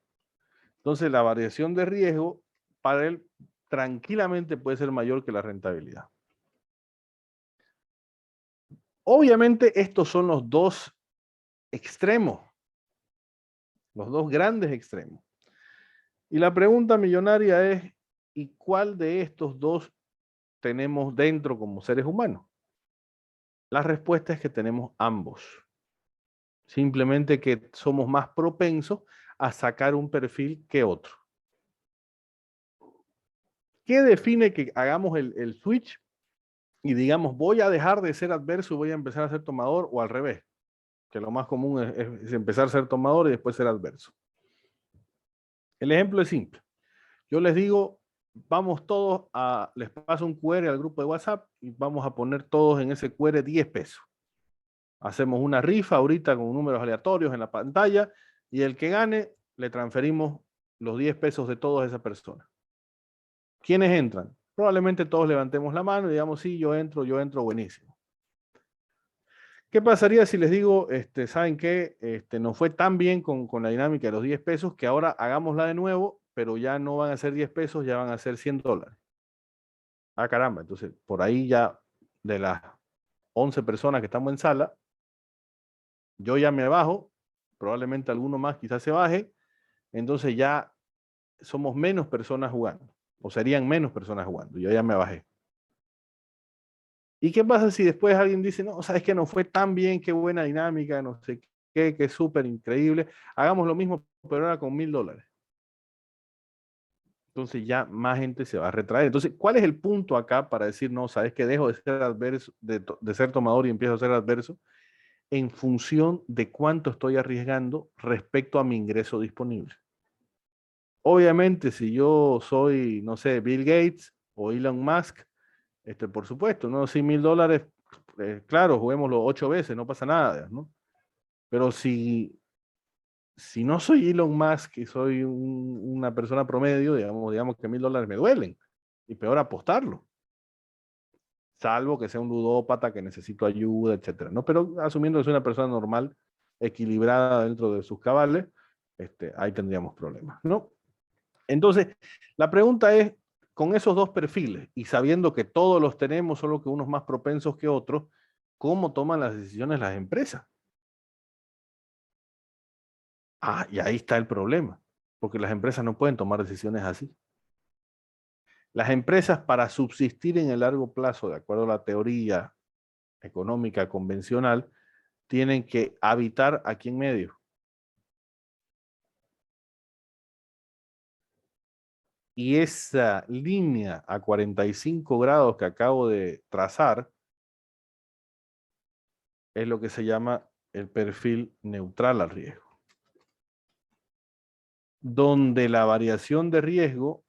Entonces, la variación de riesgo para él tranquilamente puede ser mayor que la rentabilidad. Obviamente estos son los dos extremos, los dos grandes extremos. Y la pregunta millonaria es, ¿y cuál de estos dos tenemos dentro como seres humanos? La respuesta es que tenemos ambos. Simplemente que somos más propensos a sacar un perfil que otro. ¿Qué define que hagamos el switch y digamos voy a dejar de ser adverso y voy a empezar a ser tomador, o al revés? Que lo más común es empezar a ser tomador y después ser adverso. El ejemplo es simple. Yo les digo, vamos todos les paso un QR al grupo de WhatsApp y vamos a poner todos en ese QR 10 pesos. Hacemos una rifa ahorita con números aleatorios en la pantalla y el que gane le transferimos los 10 pesos de todas esas personas. ¿Quiénes entran? Probablemente todos levantemos la mano y digamos, sí, yo entro, buenísimo. ¿Qué pasaría si les digo, ¿saben qué? Nos fue tan bien con la dinámica de los 10 pesos que ahora hagámosla de nuevo, pero ya no van a ser 10 pesos, ya van a ser $100. Ah, caramba, entonces por ahí ya de las 11 personas que estamos en sala, yo ya me bajo, probablemente alguno más quizás se baje, entonces ya somos menos personas jugando, o serían menos personas jugando, yo ya me bajé. ¿Y qué pasa si después alguien dice, no, sabes que no fue tan bien, qué buena dinámica, no sé qué, que es súper increíble, hagamos lo mismo, pero ahora con $1000? Entonces ya más gente se va a retraer. Entonces, ¿cuál es el punto acá para decir, no, sabes que dejo de ser adverso, de ser tomador y empiezo a ser adverso? En función de cuánto estoy arriesgando respecto a mi ingreso disponible. Obviamente, si yo soy, no sé, Bill Gates o Elon Musk, por supuesto, ¿no? Sí, $1000, claro, juguémoslo 8 veces, no pasa nada, ¿no? Pero si no soy Elon Musk y soy una persona promedio, digamos que $1000 me duelen, y peor apostarlo. Salvo que sea un ludópata que necesito ayuda, etcétera, ¿no? Pero asumiendo que soy una persona normal, equilibrada dentro de sus cabales, ahí tendríamos problemas, ¿no? Entonces, la pregunta es, con esos dos perfiles y sabiendo que todos los tenemos, solo que unos más propensos que otros, ¿cómo toman las decisiones las empresas? Ah, y ahí está el problema, porque las empresas no pueden tomar decisiones así. Las empresas, para subsistir en el largo plazo, de acuerdo a la teoría económica convencional, tienen que habitar aquí en medio. Y esa línea a 45 grados que acabo de trazar es lo que se llama el perfil neutral al riesgo, donde la variación de riesgo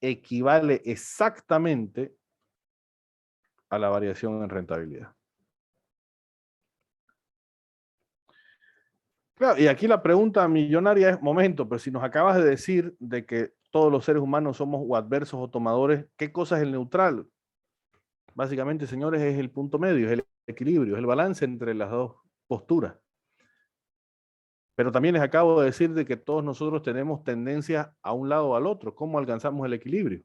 equivale exactamente a la variación en rentabilidad. Claro, y aquí la pregunta millonaria es, momento, pero si nos acabas de decir de que todos los seres humanos somos o adversos o tomadores, ¿qué cosa es el neutral? Básicamente, señores, es el punto medio, es el equilibrio, es el balance entre las dos posturas. Pero también les acabo de decir de que todos nosotros tenemos tendencias a un lado o al otro. ¿Cómo alcanzamos el equilibrio?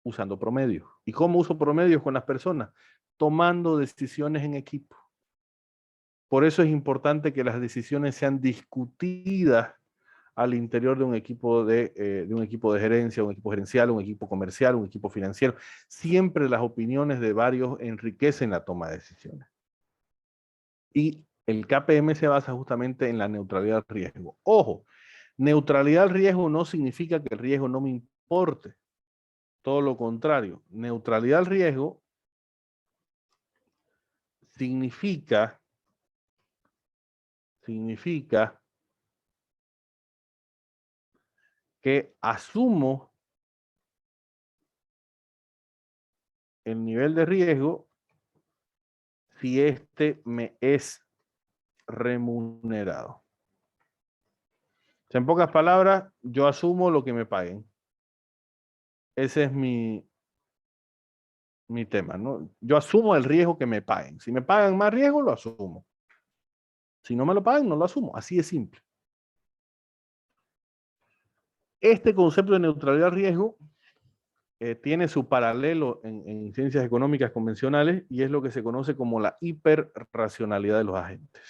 Usando promedios. ¿Y cómo uso promedios con las personas? Tomando decisiones en equipo. Por eso es importante que las decisiones sean discutidas al interior de un equipo de gerencia, un equipo gerencial, un equipo comercial, un equipo financiero. Siempre las opiniones de varios enriquecen la toma de decisiones. Y el KPM se basa justamente en la neutralidad del riesgo. Ojo, neutralidad del riesgo no significa que el riesgo no me importe. Todo lo contrario. Neutralidad del riesgo significa que asumo el nivel de riesgo si me es remunerado. O sea, en pocas palabras, yo asumo lo que me paguen. Ese es mi tema, ¿no? Yo asumo el riesgo que me paguen. Si me pagan más riesgo, lo asumo. Si no me lo pagan, no lo asumo. Así de simple. Este concepto de neutralidad riesgo tiene su paralelo en ciencias económicas convencionales y es lo que se conoce como la hiperracionalidad de los agentes.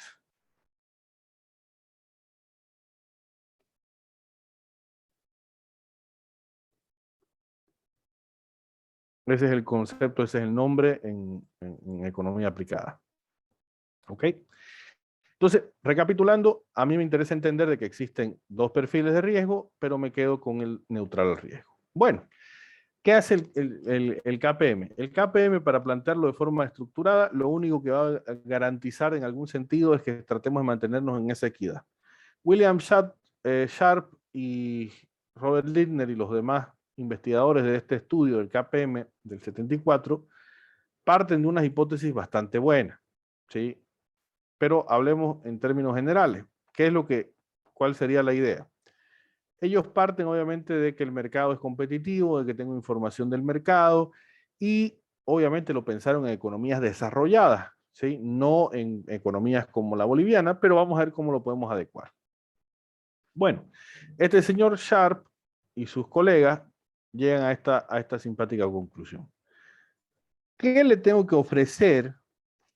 Ese es el concepto, ese es el nombre en economía aplicada. ¿Ok? Entonces, recapitulando, a mí me interesa entender de que existen dos perfiles de riesgo, pero me quedo con el neutral al riesgo. Bueno, ¿qué hace el KPM? El KPM, para plantearlo de forma estructurada, lo único que va a garantizar en algún sentido es que tratemos de mantenernos en esa equidad. William Sharpe y Robert Lindner y los demás investigadores de este estudio del KPM del 74 parten de unas hipótesis bastante buenas, ¿sí? Pero hablemos en términos generales. ¿Cuál sería la idea? Ellos parten obviamente de que el mercado es competitivo, de que tengo información del mercado y obviamente lo pensaron en economías desarrolladas, ¿sí? No en economías como la boliviana, pero vamos a ver cómo lo podemos adecuar. Bueno, este señor Sharpe y sus colegas llegan a esta simpática conclusión. ¿Qué le tengo que ofrecer?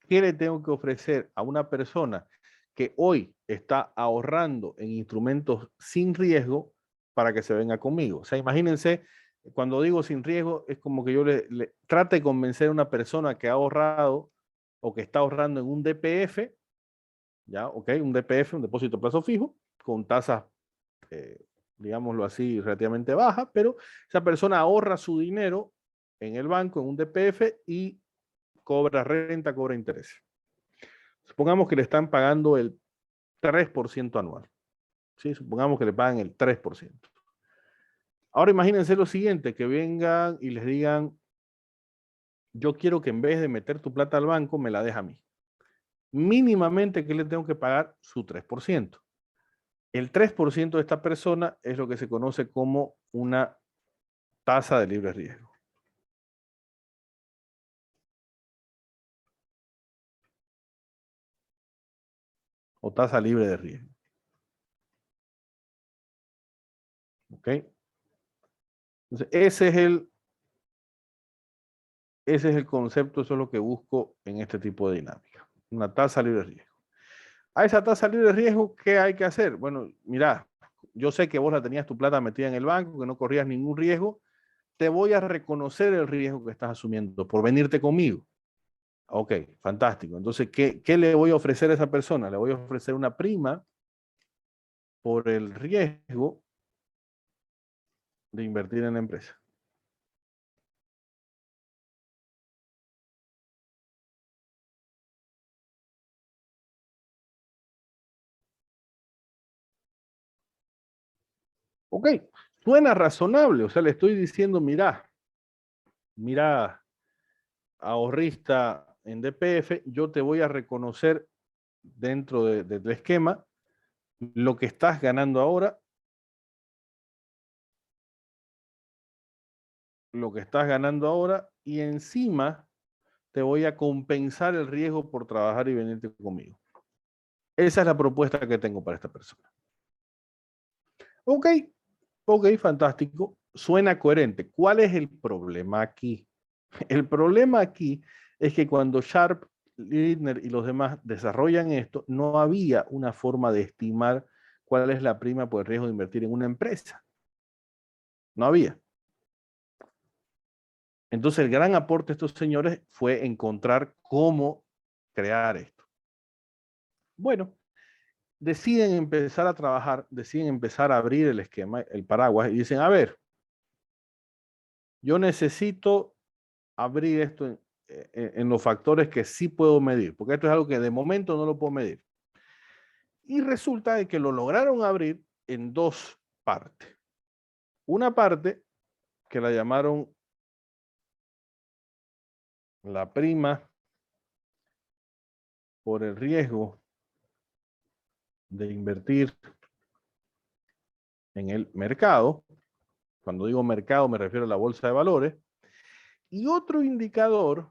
¿Qué le tengo que ofrecer a una persona que hoy está ahorrando en instrumentos sin riesgo para que se venga conmigo? O sea, imagínense, cuando digo sin riesgo, es como que yo le trate de convencer a una persona que ha ahorrado o que está ahorrando en un DPF, ¿ya? Ok, un DPF, un depósito a plazo fijo, con tasas, digámoslo así, relativamente bajas, pero esa persona ahorra su dinero en el banco, en un DPF y cobra renta, cobra interés. Supongamos que le están pagando el 3% anual. ¿Sí? Supongamos que le pagan el 3%. Ahora imagínense lo siguiente, que vengan y les digan, yo quiero que en vez de meter tu plata al banco, me la deja a mí. Mínimamente, ¿qué le tengo que pagar? Su 3%. El 3% de esta persona es lo que se conoce como una tasa de libre riesgo. O tasa libre de riesgo. ¿Ok? Entonces, ese es el concepto, eso es lo que busco en este tipo de dinámica. Una tasa libre de riesgo. A esa tasa libre de riesgo, ¿qué hay que hacer? Bueno, mira, yo sé que vos la tenías tu plata metida en el banco, que no corrías ningún riesgo. Te voy a reconocer el riesgo que estás asumiendo por venirte conmigo. Ok, fantástico. Entonces, ¿qué le voy a ofrecer a esa persona? Le voy a ofrecer una prima por el riesgo de invertir en la empresa. Ok, suena razonable. O sea, le estoy diciendo, mira, ahorrista en DPF, yo te voy a reconocer dentro del esquema lo que estás ganando ahora, y encima te voy a compensar el riesgo por trabajar y venirte conmigo. Esa es la propuesta que tengo para esta persona. Ok, fantástico. Suena coherente. ¿Cuál es el problema aquí? El problema aquí es que cuando Sharpe, Lindner y los demás desarrollan esto, no había una forma de estimar cuál es la prima por el riesgo de invertir en una empresa. No había. Entonces el gran aporte de estos señores fue encontrar cómo crear esto. Bueno, deciden empezar a trabajar, deciden empezar a abrir el esquema, el paraguas, y dicen, a ver, yo necesito abrir esto en los factores que sí puedo medir, porque esto es algo que de momento no lo puedo medir. Y resulta de que lo lograron abrir en dos partes. Una parte que la llamaron la prima por el riesgo de invertir en el mercado. Cuando digo mercado me refiero a la bolsa de valores. Y otro indicador,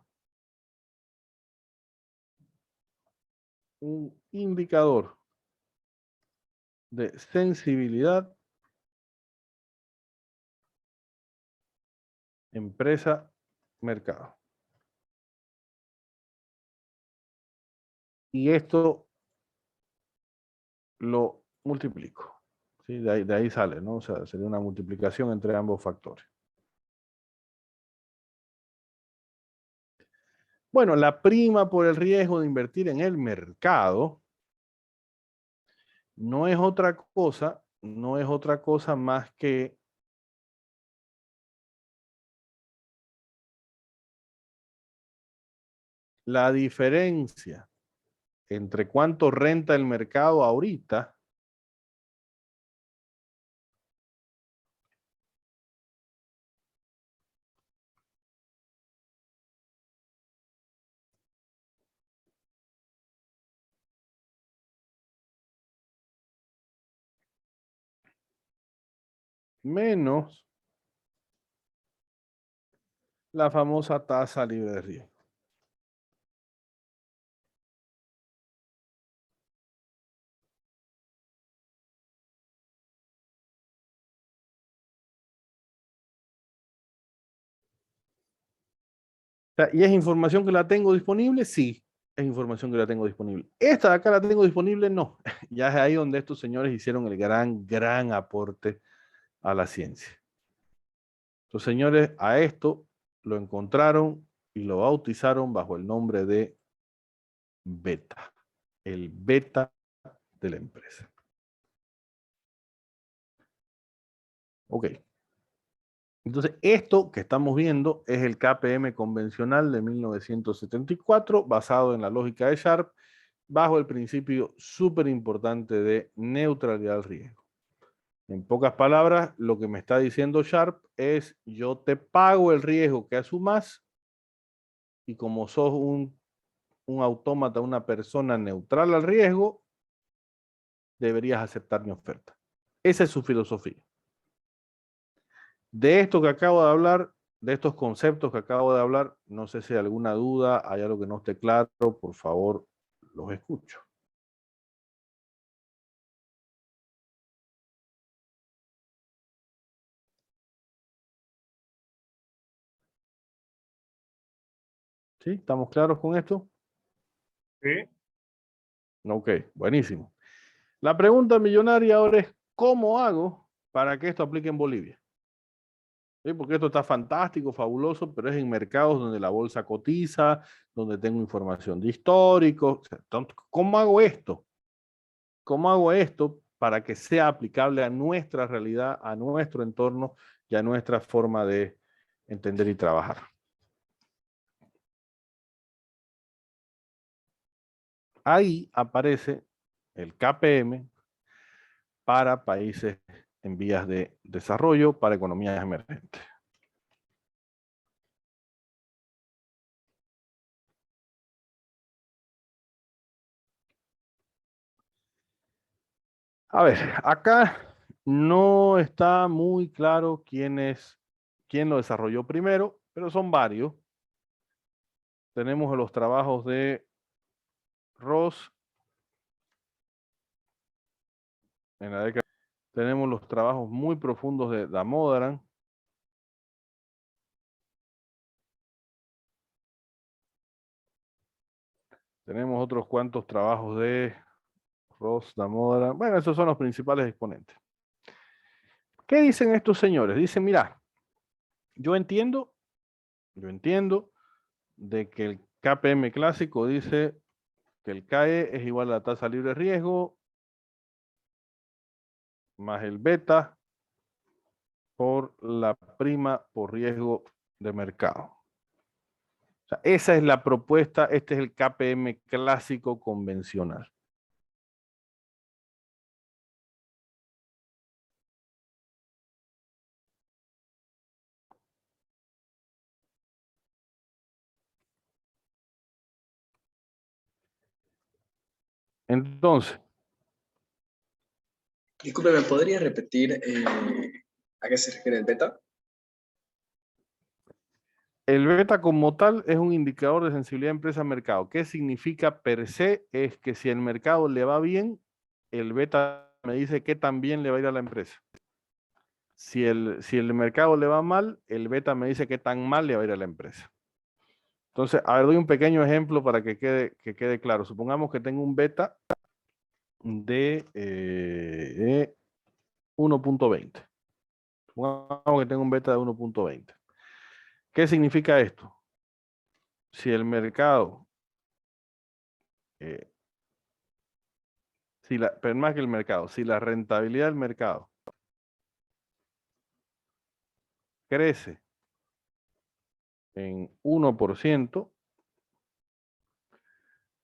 un indicador de sensibilidad empresa, mercado. Y esto lo multiplico. ¿Sí? De ahí sale, ¿no? O sea, sería una multiplicación entre ambos factores. Bueno, la prima por el riesgo de invertir en el mercado no es otra cosa más que la diferencia entre cuánto renta el mercado ahorita menos la famosa tasa libre de riesgo. O sea, ¿y es información que la tengo disponible? Sí, es información que la tengo disponible. Esta de acá la tengo disponible, no. Ya es ahí donde estos señores hicieron el gran aporte a la ciencia. Los señores a esto lo encontraron y lo bautizaron bajo el nombre de beta, el beta de la empresa. Ok. Entonces, esto que estamos viendo es el KPM convencional de 1974, basado en la lógica de Sharpe, bajo el principio súper importante de neutralidad del riesgo. En pocas palabras, lo que me está diciendo Sharpe es: yo te pago el riesgo que asumas, y como sos un autómata, una persona neutral al riesgo, deberías aceptar mi oferta. Esa es su filosofía. De esto que acabo de hablar, de estos conceptos que acabo de hablar, no sé si hay alguna duda, hay algo que no esté claro, por favor, los escucho. ¿Sí? ¿Estamos claros con esto? Sí. Ok, buenísimo. La pregunta millonaria ahora es: ¿cómo hago para que esto aplique en Bolivia? ¿Sí? Porque esto está fantástico, fabuloso, pero es en mercados donde la bolsa cotiza, donde tengo información de históricos. O sea, ¿cómo hago esto? ¿Cómo hago esto para que sea aplicable a nuestra realidad, a nuestro entorno y a nuestra forma de entender y trabajar? Ahí aparece el KPM para países en vías de desarrollo, para economías emergentes. A ver, acá no está muy claro quién lo desarrolló primero, pero son varios. Tenemos los trabajos de Ross en la década. Tenemos los trabajos muy profundos de Damodaran. Tenemos otros cuantos trabajos de Ross, Damodaran. Bueno, esos son los principales exponentes. ¿Qué dicen estos señores? Dicen: mira, yo entiendo de que el KPM clásico dice que el KE es igual a la tasa libre de riesgo más el beta por la prima por riesgo de mercado. O sea, esa es la propuesta, este es el KPM clásico convencional. Entonces, Disculpe, ¿me podría repetir a qué se refiere el beta? el beta como tal es un indicador de sensibilidad empresa-mercado. ¿Qué significa per se? Es que si el mercado le va bien, el beta me dice que también le va a ir a la empresa. Si el mercado le va mal, el beta me dice qué tan mal le va a ir a la empresa. Entonces, a ver, doy un pequeño ejemplo para que quede claro. Supongamos que tengo un beta de 1.20. Supongamos que tengo un beta de 1.20. ¿Qué significa esto? Si el mercado, pero más que el mercado, si la rentabilidad del mercado crece en 1%,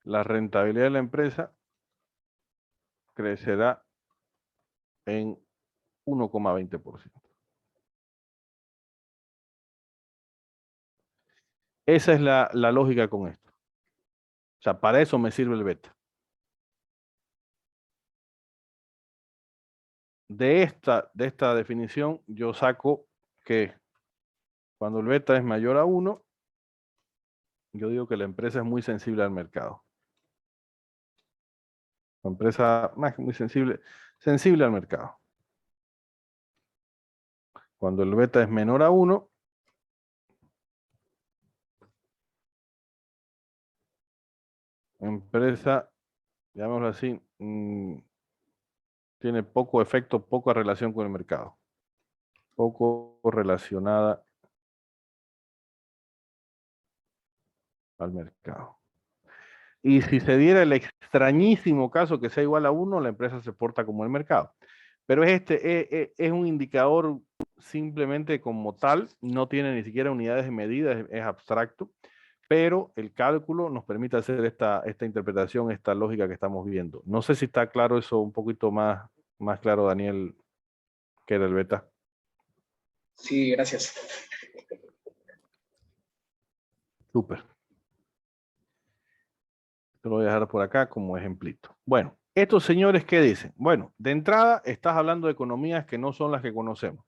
la rentabilidad de la empresa crecerá en 1,20%. Esa es la lógica con esto. O sea, para eso me sirve el beta. De esta definición, yo saco que cuando el beta es mayor a 1, yo digo que la empresa es muy sensible al mercado. La empresa más que muy sensible al mercado. Cuando el beta es menor a 1, empresa, llamémoslo así, tiene poco efecto, poca relación con el mercado. Poco relacionada al mercado. Y si se diera el extrañísimo caso que sea igual a 1, la empresa se porta como el mercado. Pero es un indicador simplemente como tal, no tiene ni siquiera unidades de medida, es abstracto, pero el cálculo nos permite hacer esta interpretación, esta lógica que estamos viendo. No sé si está claro eso un poquito más claro, Daniel, que era el beta. Sí, gracias. Súper. Te lo voy a dejar por acá como ejemplito. Bueno, estos señores, ¿qué dicen? Bueno, de entrada estás hablando de economías que no son las que conocemos.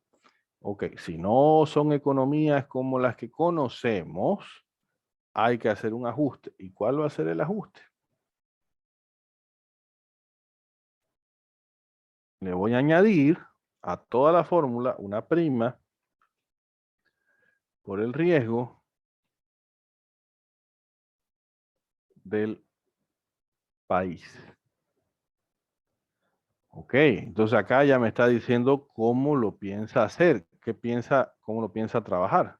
Ok, si no son economías como las que conocemos, hay que hacer un ajuste. ¿Y cuál va a ser el ajuste? Le voy a añadir a toda la fórmula una prima por el riesgo del país. Ok, entonces acá ya me está diciendo cómo lo piensa hacer, cómo lo piensa trabajar.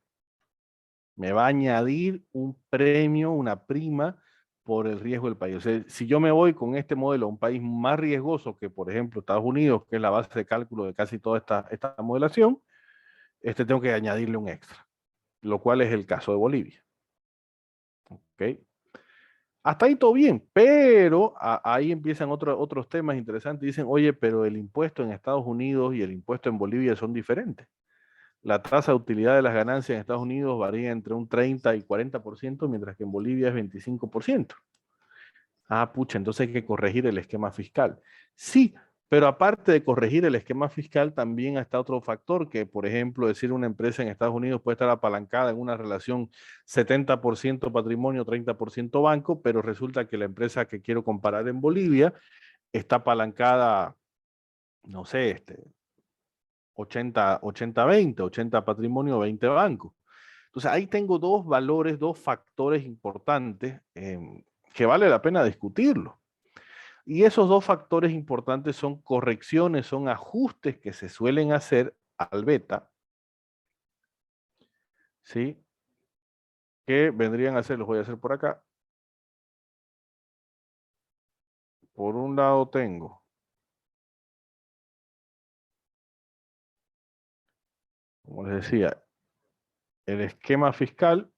Me va a añadir un premio, una prima por el riesgo del país. O sea, si yo me voy con este modelo a un país más riesgoso que, por ejemplo, Estados Unidos, que es la base de cálculo de casi toda esta modelación, tengo que añadirle un extra, lo cual es el caso de Bolivia. ¿Ok? Hasta ahí todo bien, pero ahí empiezan otros temas interesantes. Dicen, oye, pero el impuesto en Estados Unidos y el impuesto en Bolivia son diferentes. La tasa de utilidad de las ganancias en Estados Unidos varía entre un 30 y 40%, mientras que en Bolivia es 25%. Ah, pucha, entonces hay que corregir el esquema fiscal. Sí, pero aparte de corregir el esquema fiscal, también está otro factor que, por ejemplo, decir una empresa en Estados Unidos puede estar apalancada en una relación 70% patrimonio, 30% banco, pero resulta que la empresa que quiero comparar en Bolivia está apalancada, no sé, 80-20, 80 patrimonio, 20 banco. Entonces ahí tengo dos valores, dos factores importantes que vale la pena discutirlo. Y esos dos factores importantes son correcciones, son ajustes que se suelen hacer al beta, ¿sí? Que vendrían a ser, los voy a hacer por acá. Por un lado tengo como les decía, el esquema fiscal.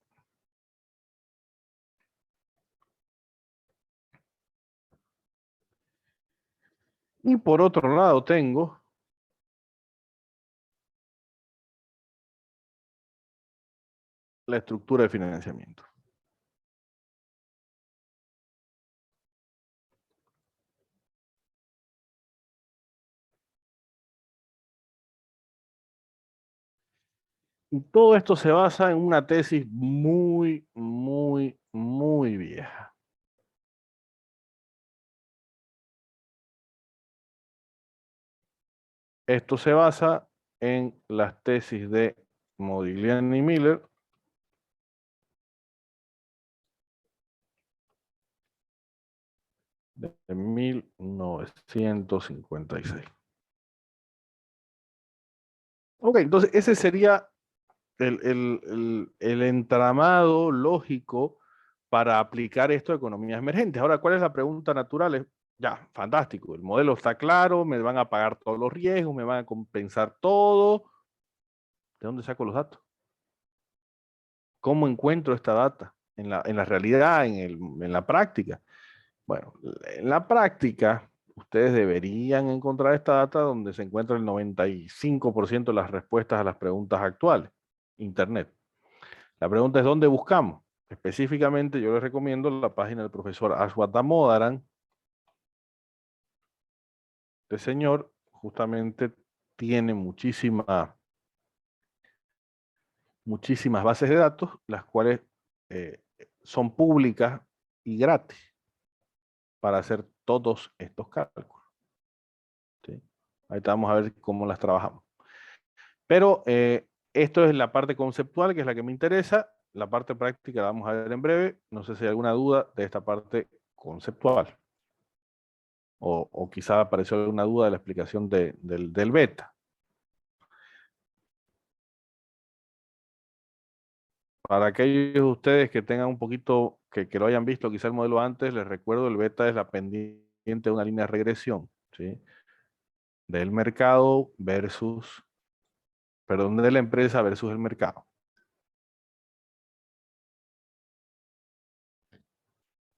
Y por otro lado tengo la estructura de financiamiento. Y todo esto se basa en una tesis muy, muy, muy vieja. Esto se basa en las tesis de Modigliani y Miller de 1956. Ok, entonces ese sería el entramado lógico para aplicar esto a economías emergentes. Ahora, ¿cuál es la pregunta natural? Ya, fantástico, el modelo está claro, me van a pagar todos los riesgos, me van a compensar todo. ¿De dónde saco los datos? ¿Cómo encuentro esta data en la realidad, en la práctica? Bueno, en la práctica, ustedes deberían encontrar esta data donde se encuentra el 95% de las respuestas a las preguntas actuales, Internet. La pregunta es, ¿dónde buscamos? Específicamente, yo les recomiendo la página del profesor Ashwath Damodaran. Este señor justamente tiene muchísimas bases de datos, las cuales son públicas y gratis para hacer todos estos cálculos. ¿Sí? Ahorita vamos a ver cómo las trabajamos. Pero esto es la parte conceptual, que es la que me interesa. La parte práctica la vamos a ver en breve. No sé si hay alguna duda de esta parte conceptual. O quizá apareció alguna duda de la explicación del beta. Para aquellos de ustedes que tengan un poquito, que lo hayan visto quizá el modelo antes, les recuerdo, el beta es la pendiente de una línea de regresión, ¿sí? Del mercado versus, perdón, de la empresa versus el mercado.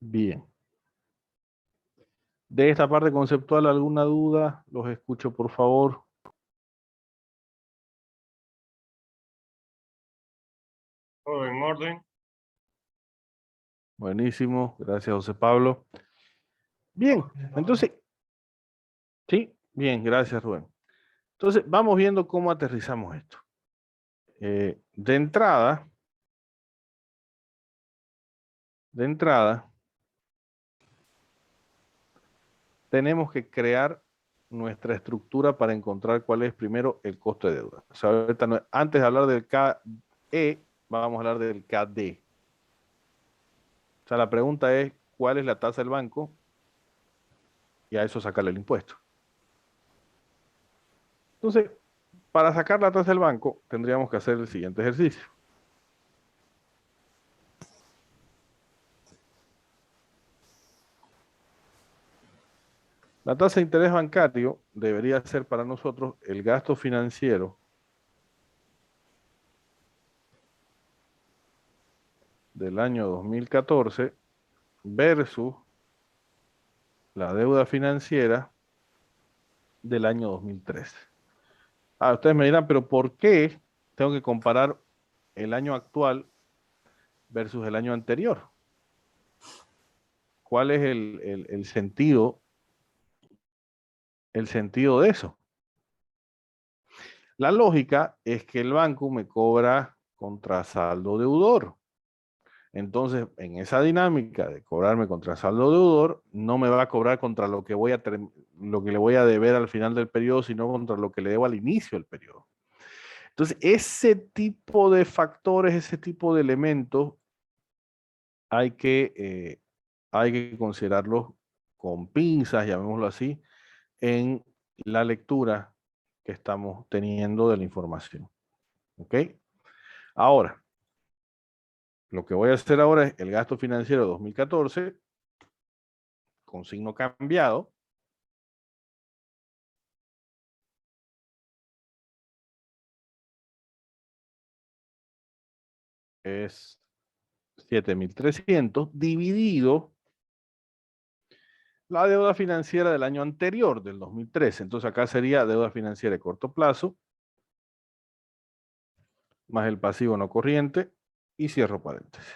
Bien. De esta parte conceptual, ¿alguna duda? Los escucho, por favor. Todo en orden. Buenísimo. Gracias, José Pablo. Bien, entonces, sí, bien, gracias, Rubén. Entonces, vamos viendo cómo aterrizamos esto. De entrada, tenemos que crear nuestra estructura para encontrar cuál es primero el costo de deuda. O sea, antes de hablar del KE, vamos a hablar del KD. O sea, la pregunta es, ¿cuál es la tasa del banco? Y a eso sacarle el impuesto. Entonces, para sacar la tasa del banco, tendríamos que hacer el siguiente ejercicio. La tasa de interés bancario debería ser para nosotros el gasto financiero del año 2014 versus la deuda financiera del año 2013. Ustedes me dirán, pero ¿por qué tengo que comparar el año actual versus el año anterior? ¿Cuál es el sentido de eso? La lógica es que el banco me cobra contra saldo deudor. Entonces, en esa dinámica de cobrarme contra saldo deudor, no me va a cobrar contra lo que le voy a deber al final del periodo, sino contra lo que le debo al inicio del periodo. Entonces, ese tipo de factores, ese tipo de elementos, hay que considerarlos con pinzas, llamémoslo así, en la lectura que estamos teniendo de la información. ¿Ok? Ahora, lo que voy a hacer ahora es el gasto financiero de 2014 con signo cambiado. Es 7.300 dividido la deuda financiera del año anterior, del 2013. Entonces acá sería deuda financiera de corto plazo, más el pasivo no corriente, y cierro paréntesis.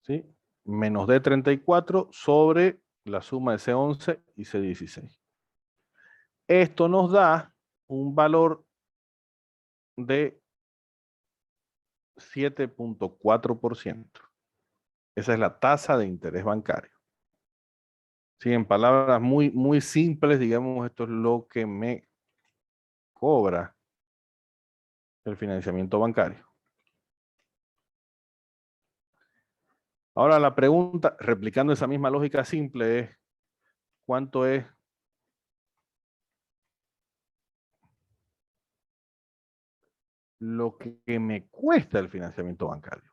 ¿Sí? Menos D34 sobre la suma de C11 y C16. Esto nos da un valor de 7.4%. Esa es la tasa de interés bancario. Sí, en palabras muy simples, digamos, esto es lo que me cobra el financiamiento bancario. Ahora la pregunta, replicando esa misma lógica simple, es ¿cuánto es lo que me cuesta el financiamiento bancario?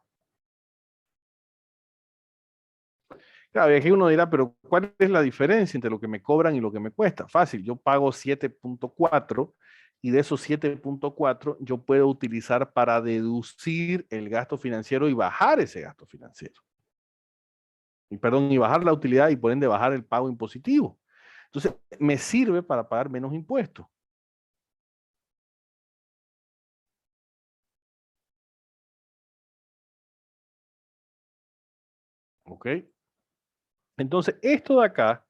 Claro, y aquí uno dirá, pero ¿cuál es la diferencia entre lo que me cobran y lo que me cuesta? Fácil, yo pago 7.4 y de esos 7.4 yo puedo utilizar para deducir el gasto financiero y bajar ese gasto financiero. Y bajar la utilidad y por ende bajar el pago impositivo. Entonces, me sirve para pagar menos impuestos. ¿Ok? Entonces, esto de acá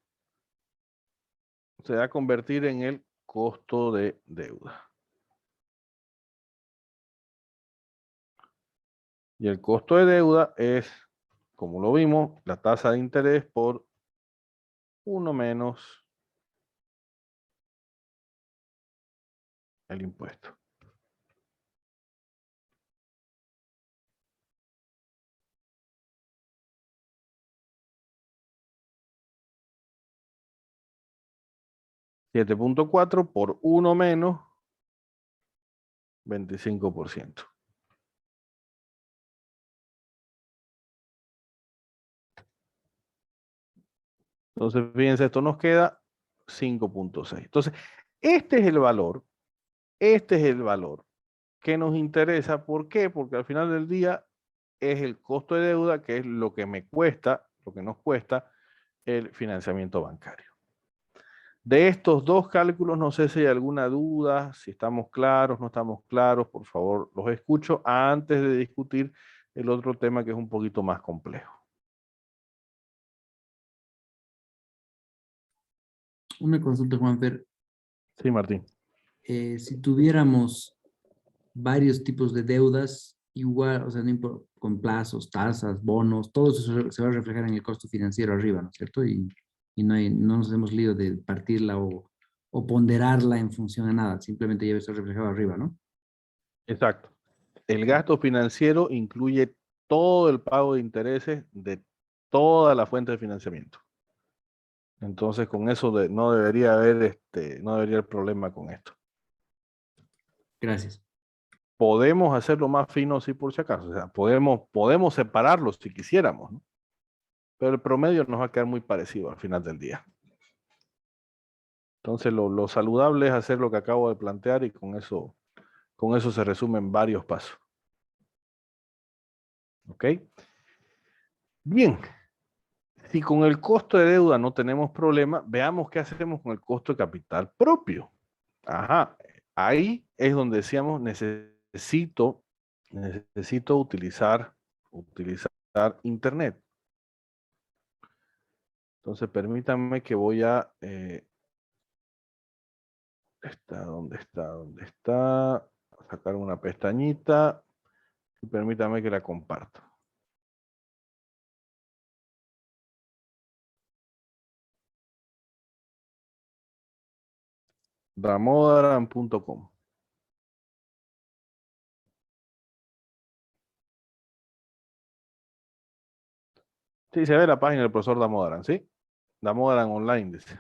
se va a convertir en el costo de deuda. Y el costo de deuda es, como lo vimos, la tasa de interés por 1 menos el impuesto. $7.4 por 1 menos 25%. Entonces, fíjense, esto nos queda 5.6. Entonces, este es el valor que nos interesa. ¿Por qué? Porque al final del día es el costo de deuda, que es lo que me cuesta, lo que nos cuesta el financiamiento bancario. De estos dos cálculos, no sé si hay alguna duda, si estamos claros, no estamos claros, por favor, los escucho antes de discutir el otro tema que es un poquito más complejo. Una consulta, Juanfer. Sí, Martín. Si tuviéramos varios tipos de deudas, igual, o sea, con plazos, tasas, bonos, todo eso se va a reflejar en el costo financiero arriba, ¿no es cierto? Y no nos hemos lío de partirla o ponderarla en función a nada, simplemente ya está reflejado arriba, ¿no? Exacto. El gasto financiero incluye todo el pago de intereses de toda la fuente de financiamiento. Entonces, con eso no debería haber problema con esto. Gracias. Podemos hacerlo más fino, sí, por si acaso. O sea, podemos separarlos si quisiéramos, ¿no? Pero el promedio nos va a quedar muy parecido al final del día. Entonces, lo saludable es hacer lo que acabo de plantear y con eso se resumen varios pasos. ¿Ok? Bien. Si con el costo de deuda no tenemos problema, veamos qué hacemos con el costo de capital propio. Ajá, ahí es donde decíamos necesito utilizar internet. Entonces permítanme que voy a ¿dónde está? Sacar una pestañita y permítanme que la comparto. damodaran.com. Sí, se ve la página del profesor Damodaran, ¿sí? Damodaran Online, dice.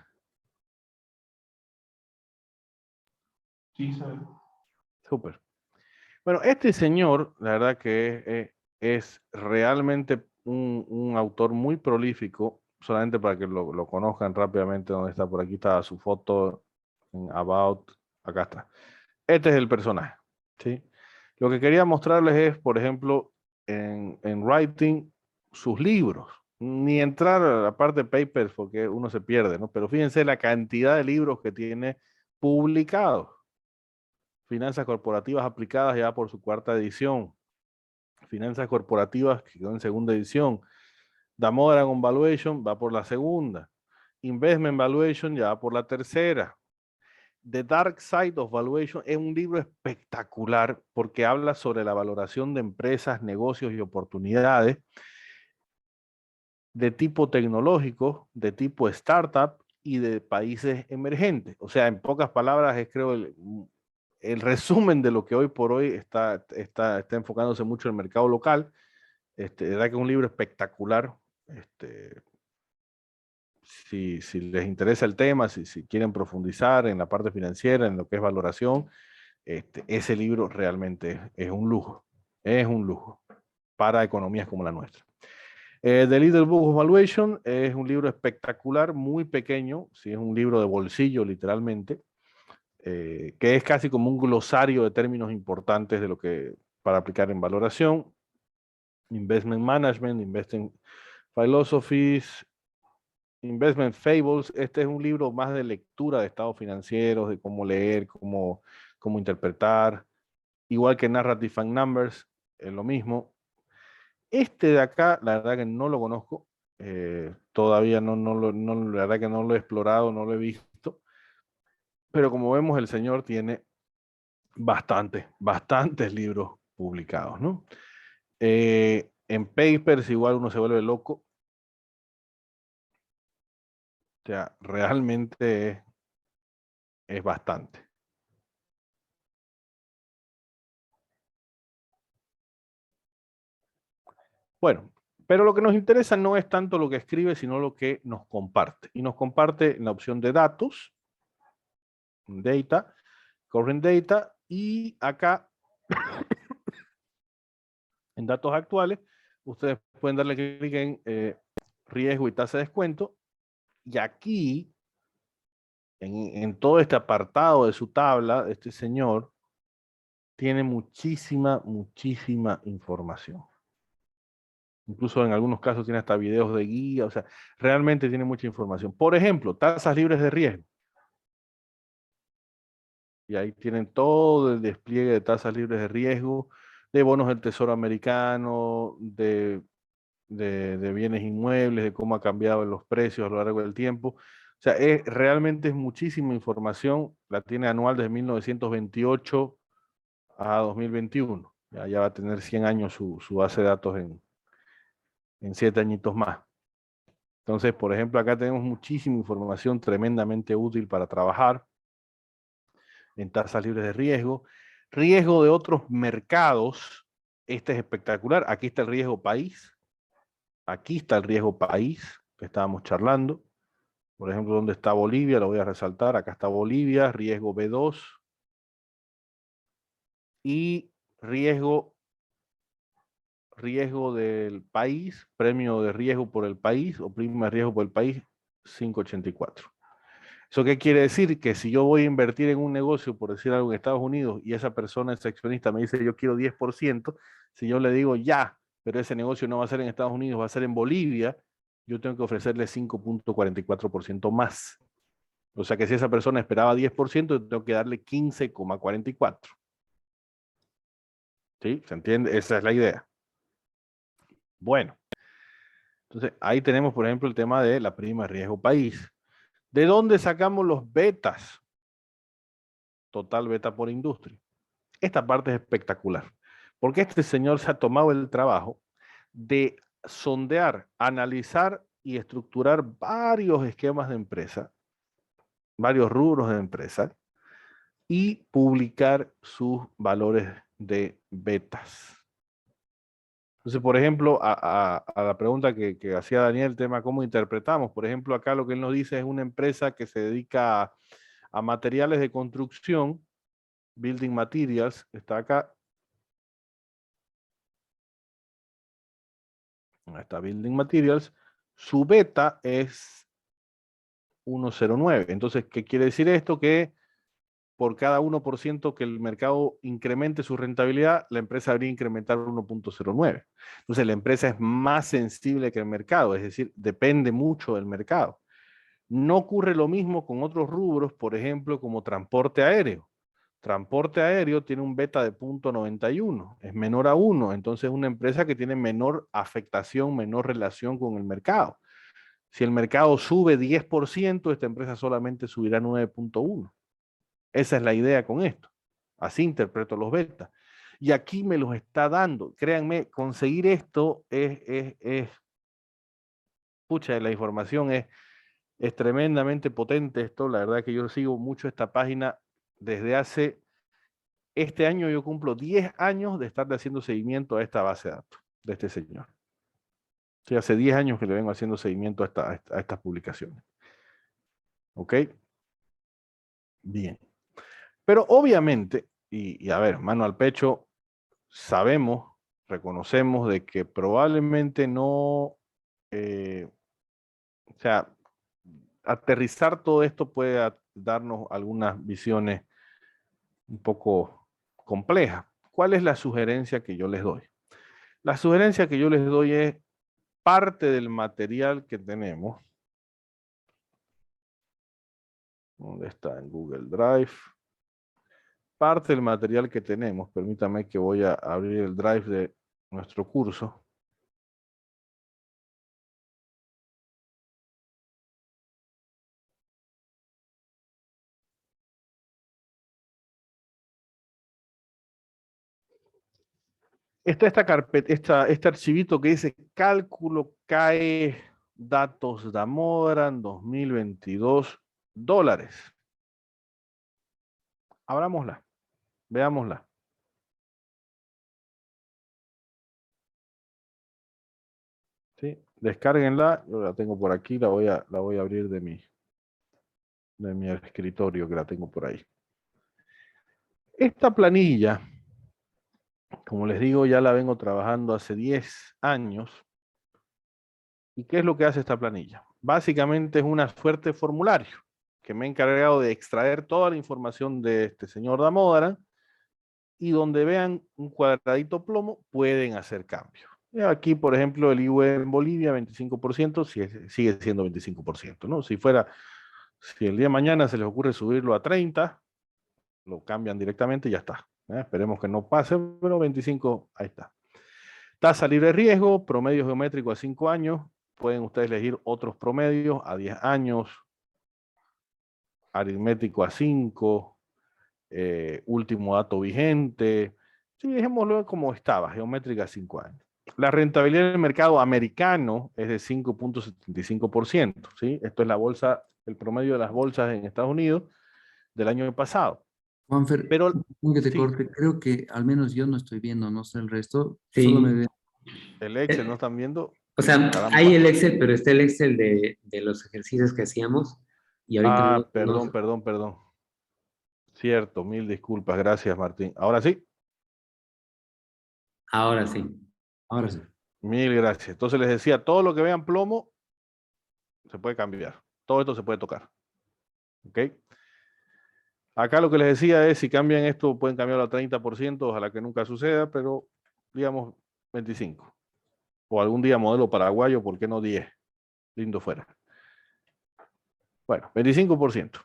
Sí, sabe. Súper. Bueno, este señor, la verdad que es realmente un autor muy prolífico, solamente para que lo conozcan rápidamente, donde está, por aquí está su foto, en About, acá está. Este es el personaje, ¿sí? Lo que quería mostrarles es, por ejemplo, en Writing, sus libros. Ni entrar a la parte de papers porque uno se pierde, ¿no? Pero fíjense la cantidad de libros que tiene publicados. Finanzas corporativas aplicadas ya por su 4ª edición. Finanzas corporativas que quedó en 2ª edición. Damodaran on Valuation va por la 2ª. Investment Valuation ya va por la 3ª. The Dark Side of Valuation es un libro espectacular porque habla sobre la valoración de empresas, negocios y oportunidades de tipo tecnológico, de tipo startup y de países emergentes. O sea, en pocas palabras, es creo el resumen de lo que hoy por hoy está enfocándose mucho en el mercado local. De verdad que es un libro espectacular. Si les interesa el tema, si quieren profundizar en la parte financiera, en lo que es valoración, ese libro realmente es un lujo. Es un lujo para economías como la nuestra. The Little Book of Valuation es un libro espectacular, muy pequeño, sí, es un libro de bolsillo literalmente, que es casi como un glosario de términos importantes de lo que para aplicar en valoración. Investment Management, Investment Philosophies, Investment Fables. Este es un libro más de lectura de estados financieros, de cómo leer, cómo interpretar, igual que Narrative and Numbers, es lo mismo. Este de acá, la verdad que no lo conozco, todavía la verdad que no lo he explorado, no lo he visto, pero como vemos el señor tiene bastantes libros publicados, ¿no? En papers igual uno se vuelve loco, o sea, realmente es bastante. Bueno, pero lo que nos interesa no es tanto lo que escribe, sino lo que nos comparte. Y nos comparte en la opción de datos, data, current data, y acá, en datos actuales, ustedes pueden darle clic en riesgo y tasa de descuento, y aquí, en todo este apartado de su tabla, este señor tiene muchísima información. Incluso en algunos casos tiene hasta videos de guía, o sea, realmente tiene mucha información. Por ejemplo, tasas libres de riesgo. Y ahí tienen todo el despliegue de tasas libres de riesgo, de bonos del Tesoro americano, de bienes inmuebles, de cómo ha cambiado los precios a lo largo del tiempo. O sea, realmente es muchísima información. La tiene anual desde 1928 a 2021. Ya va a tener 100 años su base de datos en 7 añitos más. Entonces, por ejemplo, acá tenemos muchísima información tremendamente útil para trabajar en tasas libres de riesgo. Riesgo de otros mercados. Este es espectacular. Aquí está el riesgo país. Aquí está el riesgo país que estábamos charlando. Por ejemplo, ¿dónde está Bolivia? Lo voy a resaltar. Acá está Bolivia, riesgo B2. Y riesgo del país, premio de riesgo por el país o prima de riesgo por el país, 584. ¿Eso qué quiere decir? Que si yo voy a invertir en un negocio, por decir algo, en Estados Unidos, y esa persona, ese accionista, me dice yo quiero 10%, si yo le digo ya, pero ese negocio no va a ser en Estados Unidos, va a ser en Bolivia, yo tengo que ofrecerle 5.44% más. O sea que si esa persona esperaba 10%, yo tengo que darle 15.44%. ¿Sí? ¿Se entiende? Esa es la idea. Bueno, entonces ahí tenemos, por ejemplo, el tema de la prima de riesgo país. ¿De dónde sacamos los betas? Total beta por industria. Esta parte es espectacular, porque este señor se ha tomado el trabajo de sondear, analizar y estructurar varios esquemas de empresa, varios rubros de empresa, y publicar sus valores de betas. Entonces, por ejemplo, a la pregunta que hacía Daniel, el tema cómo interpretamos, por ejemplo, acá lo que él nos dice es una empresa que se dedica a materiales de construcción, building materials, está acá. Está building materials. Su beta es 1.09. Entonces, ¿qué quiere decir esto? Que por cada 1% que el mercado incremente su rentabilidad, la empresa debería incrementar 1.09. Entonces, la empresa es más sensible que el mercado, es decir, depende mucho del mercado. No ocurre lo mismo con otros rubros, por ejemplo, como transporte aéreo. Transporte aéreo tiene un beta de 0.91, es menor a 1, entonces es una empresa que tiene menor afectación, menor relación con el mercado. Si el mercado sube 10%, esta empresa solamente subirá 9.1. Esa es la idea con esto. Así interpreto los betas. Y aquí me los está dando. Créanme, conseguir esto es pucha, la información es tremendamente potente esto. La verdad que yo sigo mucho esta página desde hace, este año yo cumplo 10 años de estarle haciendo seguimiento a esta base de datos de este señor. Sí, hace 10 años que le vengo haciendo seguimiento a estas publicaciones. ¿Ok? Bien. Pero obviamente, y a ver, mano al pecho, sabemos, reconocemos de que probablemente no, o sea, aterrizar todo esto puede darnos algunas visiones un poco complejas. ¿Cuál es la sugerencia que yo les doy? La sugerencia que yo les doy es parte del material que tenemos. ¿Dónde está? En Google Drive. Parte del material que tenemos, permítame que voy a abrir el Drive de nuestro curso. Está esta carpeta, este archivito que dice cálculo CAE datos Damodaran 2022 dólares. Abrámosla, veámosla. ¿Sí? Descárguenla, yo la tengo por aquí, la voy a abrir de mi escritorio que la tengo por ahí. Esta planilla, como les digo, ya la vengo trabajando hace 10 años. ¿Y qué es lo que hace esta planilla? Básicamente es una suerte de formulario que me he encargado de extraer toda la información de este señor Damodaran y donde vean un cuadradito plomo pueden hacer cambios. Aquí, por ejemplo, el IVA en Bolivia, 25%, sigue siendo 25%, ¿no? Si el día de mañana se les ocurre subirlo a 30, lo cambian directamente y ya está. Esperemos que no pase, pero 25, ahí está. Tasa libre de riesgo, promedio geométrico a 5 años. Pueden ustedes elegir otros promedios a 10 años, aritmético a 5, último dato vigente. Sí, dejémoslo como estaba, geométrica a 5 años. La rentabilidad del mercado americano es de 5.75%. ¿Sí? Esto es la bolsa, el promedio de las bolsas en Estados Unidos del año pasado. Juanfer, Pero que te sí, corte, creo que al menos yo no estoy viendo, no sé el resto, Sí. solo me veo. el Excel no están viendo. O sea, Caramba. hay el Excel, pero está el Excel de los ejercicios que hacíamos y ahorita Ah, perdón. Cierto, mil disculpas. Gracias, Martín. Ahora sí. ahora sí. Ahora sí. Mil gracias. Entonces les decía, todo lo que vean plomo se puede cambiar. Todo esto se puede tocar. ¿Ok? Acá lo que les decía es, si cambian esto, pueden cambiarlo a 30%, ojalá que nunca suceda, pero digamos 25%. O algún día modelo paraguayo, ¿por qué no 10%? Lindo fuera. Bueno, 25%.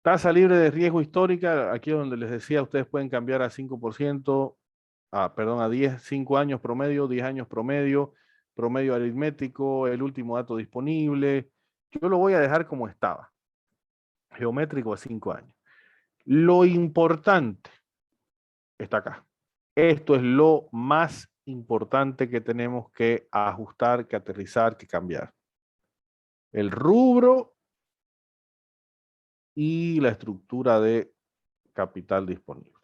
Tasa libre de riesgo histórica, aquí donde les decía, ustedes pueden cambiar a 5%, a 10, 5 años promedio, 10 años promedio, promedio aritmético, el último dato disponible. Yo lo voy a dejar como estaba, geométrico a 5 años. Lo importante está acá. Esto es lo más importante que tenemos que ajustar, que aterrizar, que cambiar. El rubro y la estructura de capital disponible.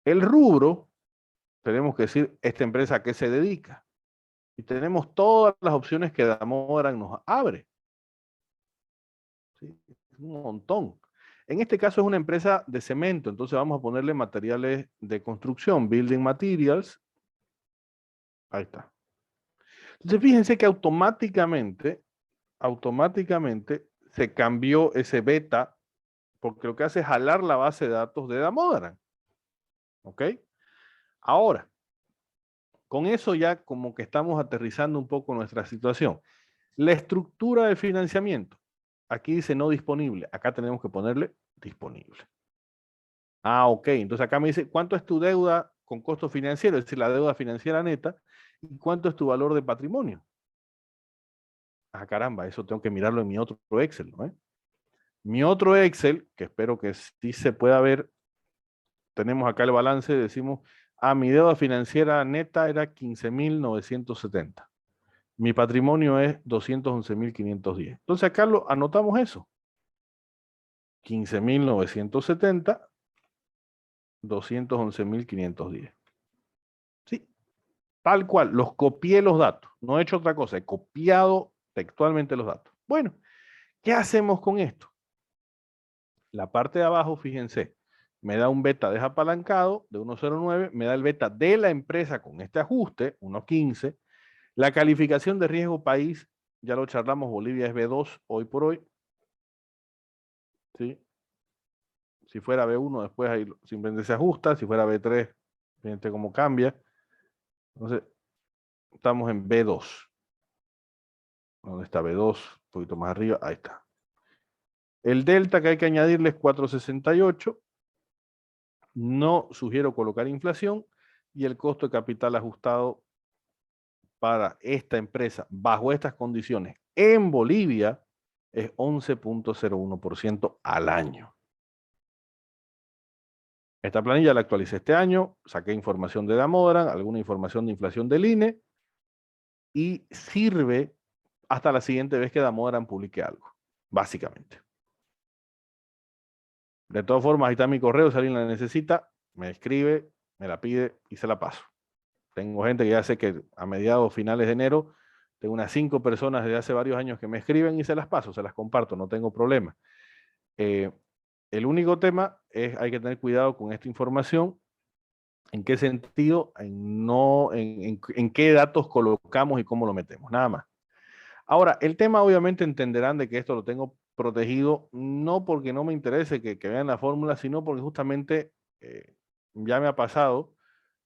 El rubro, tenemos que decir, esta empresa a qué se dedica. Y tenemos todas las opciones que Damodaran nos abre. ¿Sí? Un montón. En este caso es una empresa de cemento, entonces vamos a ponerle materiales de construcción, building materials. Ahí está. Entonces fíjense que automáticamente se cambió ese beta, porque lo que hace es jalar la base de datos de Damodaran. ¿Ok? Ahora, con eso ya como que estamos aterrizando un poco nuestra situación. La estructura de financiamiento. Aquí dice no disponible. Acá tenemos que ponerle disponible. Ah, ok. Entonces acá me dice, ¿cuánto es tu deuda con costo financiero? Es decir, la deuda financiera neta. ¿Y cuánto es tu valor de patrimonio? Ah, caramba, eso tengo que mirarlo en mi otro Excel, ¿no? Mi otro Excel, que espero que sí se pueda ver, tenemos acá el balance, decimos, mi deuda financiera neta era 15.970. Mi patrimonio es 211.510. Entonces acá lo anotamos eso. 15.970, 211.510. Sí, tal cual. Los copié los datos. No he hecho otra cosa. He copiado textualmente los datos. Bueno, ¿qué hacemos con esto? La parte de abajo, fíjense, me da un beta desapalancado de 1.09, me da el beta de la empresa con este ajuste, 1.15. La calificación de riesgo país, ya lo charlamos, Bolivia es B2 hoy por hoy. ¿Sí? Si fuera B1, después ahí simplemente se ajusta. Si fuera B3, fíjense cómo cambia. Entonces, estamos en B2. ¿Dónde está B2? Un poquito más arriba. Ahí está. El delta que hay que añadirle es 468. No sugiero colocar inflación. Y el costo de capital ajustado para esta empresa bajo estas condiciones en Bolivia es 11.01% al año. Esta planilla la actualicé este año, saqué información de Damodaran, alguna información de inflación del INE y sirve hasta la siguiente vez que Damodaran publique algo, básicamente. De todas formas, ahí está mi correo, si alguien la necesita, me escribe, me la pide y se la paso. Tengo gente que ya sé que a mediados, finales de enero, tengo unas 5 personas desde hace varios años que me escriben y se las paso, se las comparto, no tengo problema. El único tema es hay que tener cuidado con esta información. ¿En qué sentido? En qué datos colocamos y cómo lo metemos, nada más. Ahora, el tema obviamente entenderán de que esto lo tengo protegido, no porque no me interese que vean la fórmula, sino porque justamente ya me ha pasado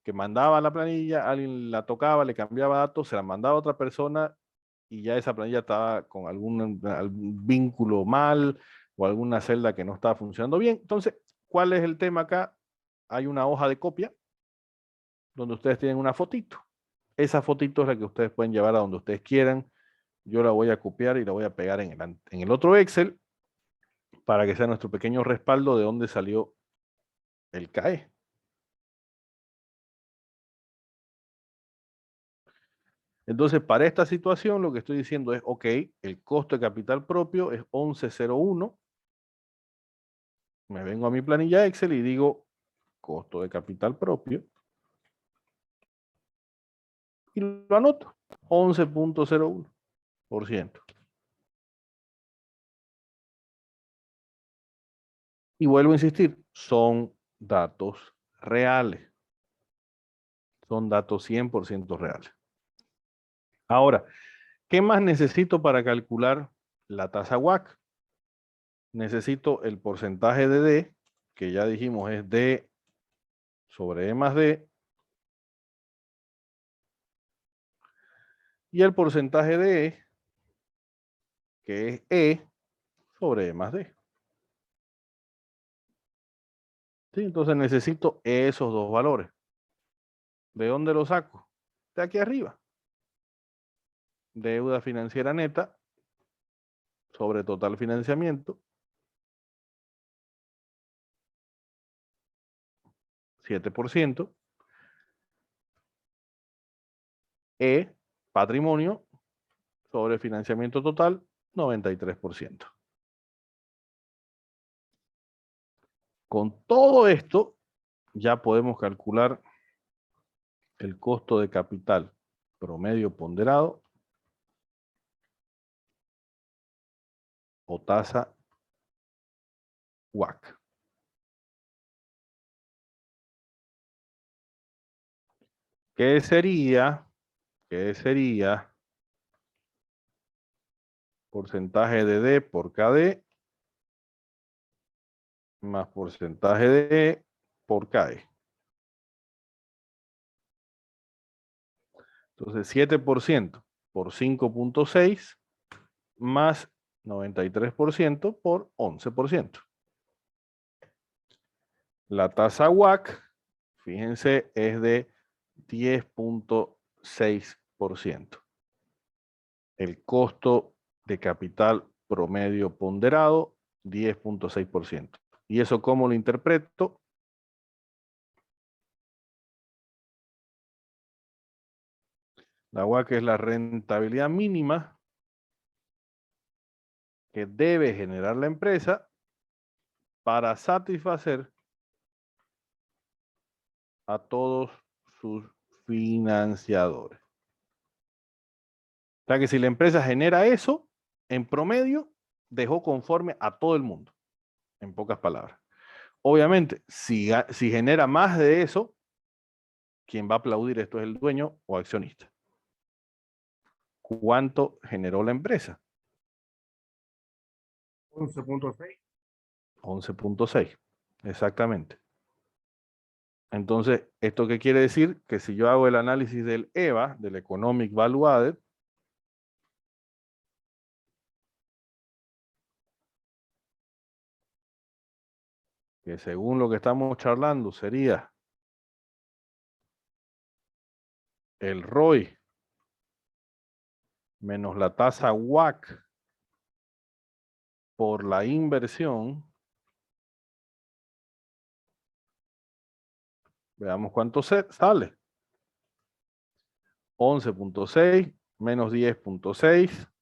que mandaba la planilla, alguien la tocaba, le cambiaba datos, se la mandaba a otra persona y ya esa planilla estaba con algún vínculo mal o alguna celda que no estaba funcionando bien. Entonces, ¿cuál es el tema acá? Hay una hoja de copia donde ustedes tienen una fotito. Esa fotito es la que ustedes pueden llevar a donde ustedes quieran. Yo la voy a copiar y la voy a pegar en el otro Excel para que sea nuestro pequeño respaldo de dónde salió el CAE. Entonces, para esta situación, lo que estoy diciendo es, ok, el costo de capital propio es 11.01. Me vengo a mi planilla Excel y digo, costo de capital propio. Y lo anoto, 11.01%. Y vuelvo a insistir, son datos reales. Son datos 100% reales. Ahora, ¿qué más necesito para calcular la tasa WACC? Necesito el porcentaje de D, que ya dijimos es D sobre E más D, y el porcentaje de E, que es E sobre E más D. ¿Sí? Entonces necesito esos dos valores. ¿De dónde los saco? De aquí arriba. Deuda financiera neta sobre total financiamiento, 7%. E, patrimonio sobre financiamiento total, 93%. Con todo esto, ya podemos calcular el costo de capital promedio ponderado o tasa WACC. ¿Qué sería? ¿Qué sería? Porcentaje de D por KD más porcentaje de E por KE. Entonces, 7% por 5.6 más 93% por 11%. La tasa WACC, fíjense, es de 10.6%. El costo de capital promedio ponderado, 10.6%. ¿Y eso cómo lo interpreto? La WACC es la rentabilidad mínima que debe generar la empresa para satisfacer a todos sus financiadores. O sea que si la empresa genera eso, en promedio, dejó conforme a todo el mundo, en pocas palabras. Obviamente, si genera más de eso, quien va a aplaudir esto es el dueño o accionista. ¿Cuánto generó la empresa? 11.6. 11.6, exactamente. Entonces, ¿esto qué quiere decir? Que si yo hago el análisis del EVA, del Economic Value Added, que según lo que estamos charlando sería el ROI menos la tasa WACC por la inversión, veamos cuánto sale. 11.6 menos 10.6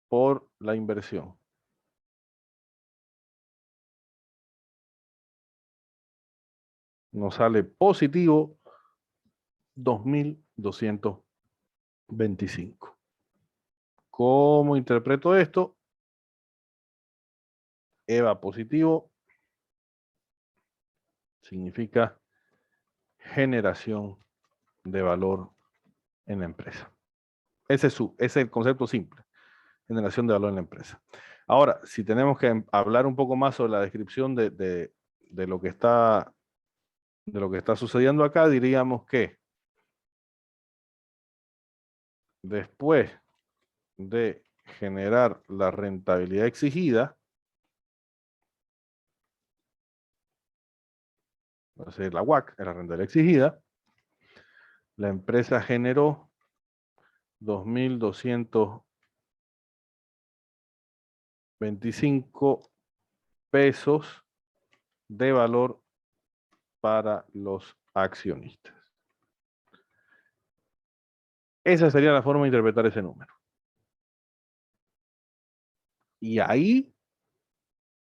por la inversión. Nos sale positivo 2.225. ¿Cómo interpreto esto? EVA positivo significa generación de valor en la empresa. Ese es el concepto simple, generación de valor en la empresa. Ahora, si tenemos que hablar un poco más sobre la descripción de lo que está sucediendo acá, diríamos que después de generar la rentabilidad exigida, va a ser la WACC, la rentabilidad exigida, la empresa generó 2.225 pesos de valor para los accionistas. Esa sería la forma de interpretar ese número. Y ahí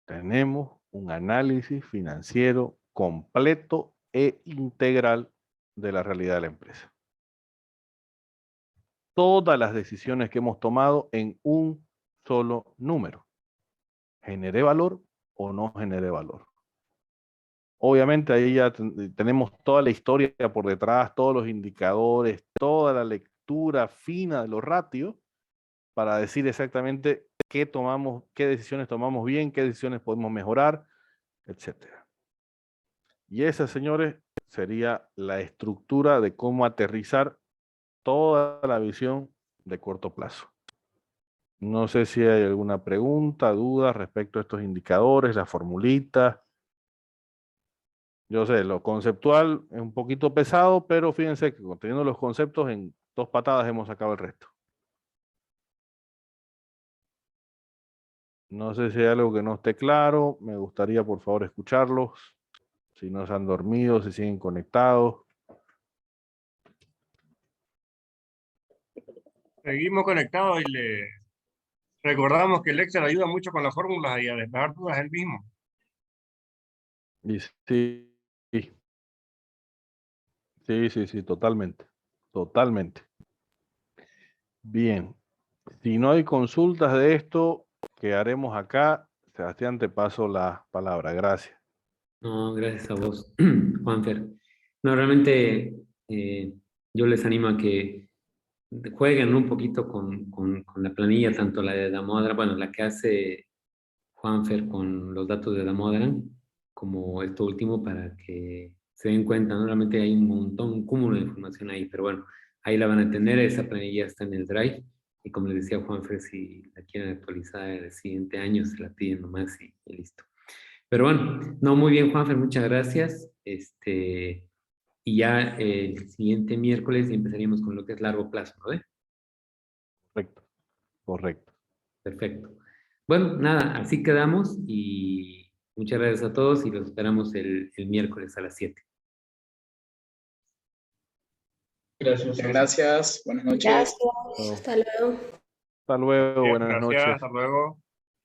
tenemos un análisis financiero completo e integral de la realidad de la empresa. Todas las decisiones que hemos tomado en un solo número. ¿Generé valor o no generé valor? Obviamente ahí ya tenemos toda la historia por detrás, todos los indicadores, toda la lectura fina de los ratios para decir exactamente qué tomamos, qué decisiones tomamos bien, qué decisiones podemos mejorar, etcétera. Y esa, señores, sería la estructura de cómo aterrizar toda la visión de corto plazo. No sé si hay alguna pregunta, duda respecto a estos indicadores, las formulitas. Yo sé, lo conceptual es un poquito pesado, pero fíjense que teniendo los conceptos en 2 patadas hemos sacado el resto. No sé si hay algo que no esté claro. Me gustaría, por favor, escucharlos. Si no se han dormido, si siguen conectados. Seguimos conectados y le recordamos que el Excel ayuda mucho con las fórmulas y a despejar dudas él mismo. Y sí, totalmente. Totalmente. Bien. Si no hay consultas de esto que haremos acá, Sebastián, te paso la palabra. Gracias. No, gracias a vos, Juanfer. No, realmente yo les animo a que jueguen un poquito con la planilla, tanto la de Damodaran, bueno, la que hace Juanfer con los datos de Damodaran, como esto último, para que se den cuenta, ¿no? Realmente hay un montón, un cúmulo de información ahí, pero bueno, ahí la van a tener, esa planilla está en el Drive, y como les decía Juanfer, si la quieren actualizar el siguiente año, se la piden nomás y listo. Pero bueno, no, muy bien, Juanfer, muchas gracias. Y ya el siguiente miércoles empezaríamos con lo que es largo plazo, ¿no? Correcto. Correcto. Perfecto. Bueno, nada, así quedamos y muchas gracias a todos y los esperamos el miércoles a las 7. Gracias. Gracias, buenas noches. Gracias. Hasta luego. Hasta luego, Bien, buenas gracias, noches. hasta luego.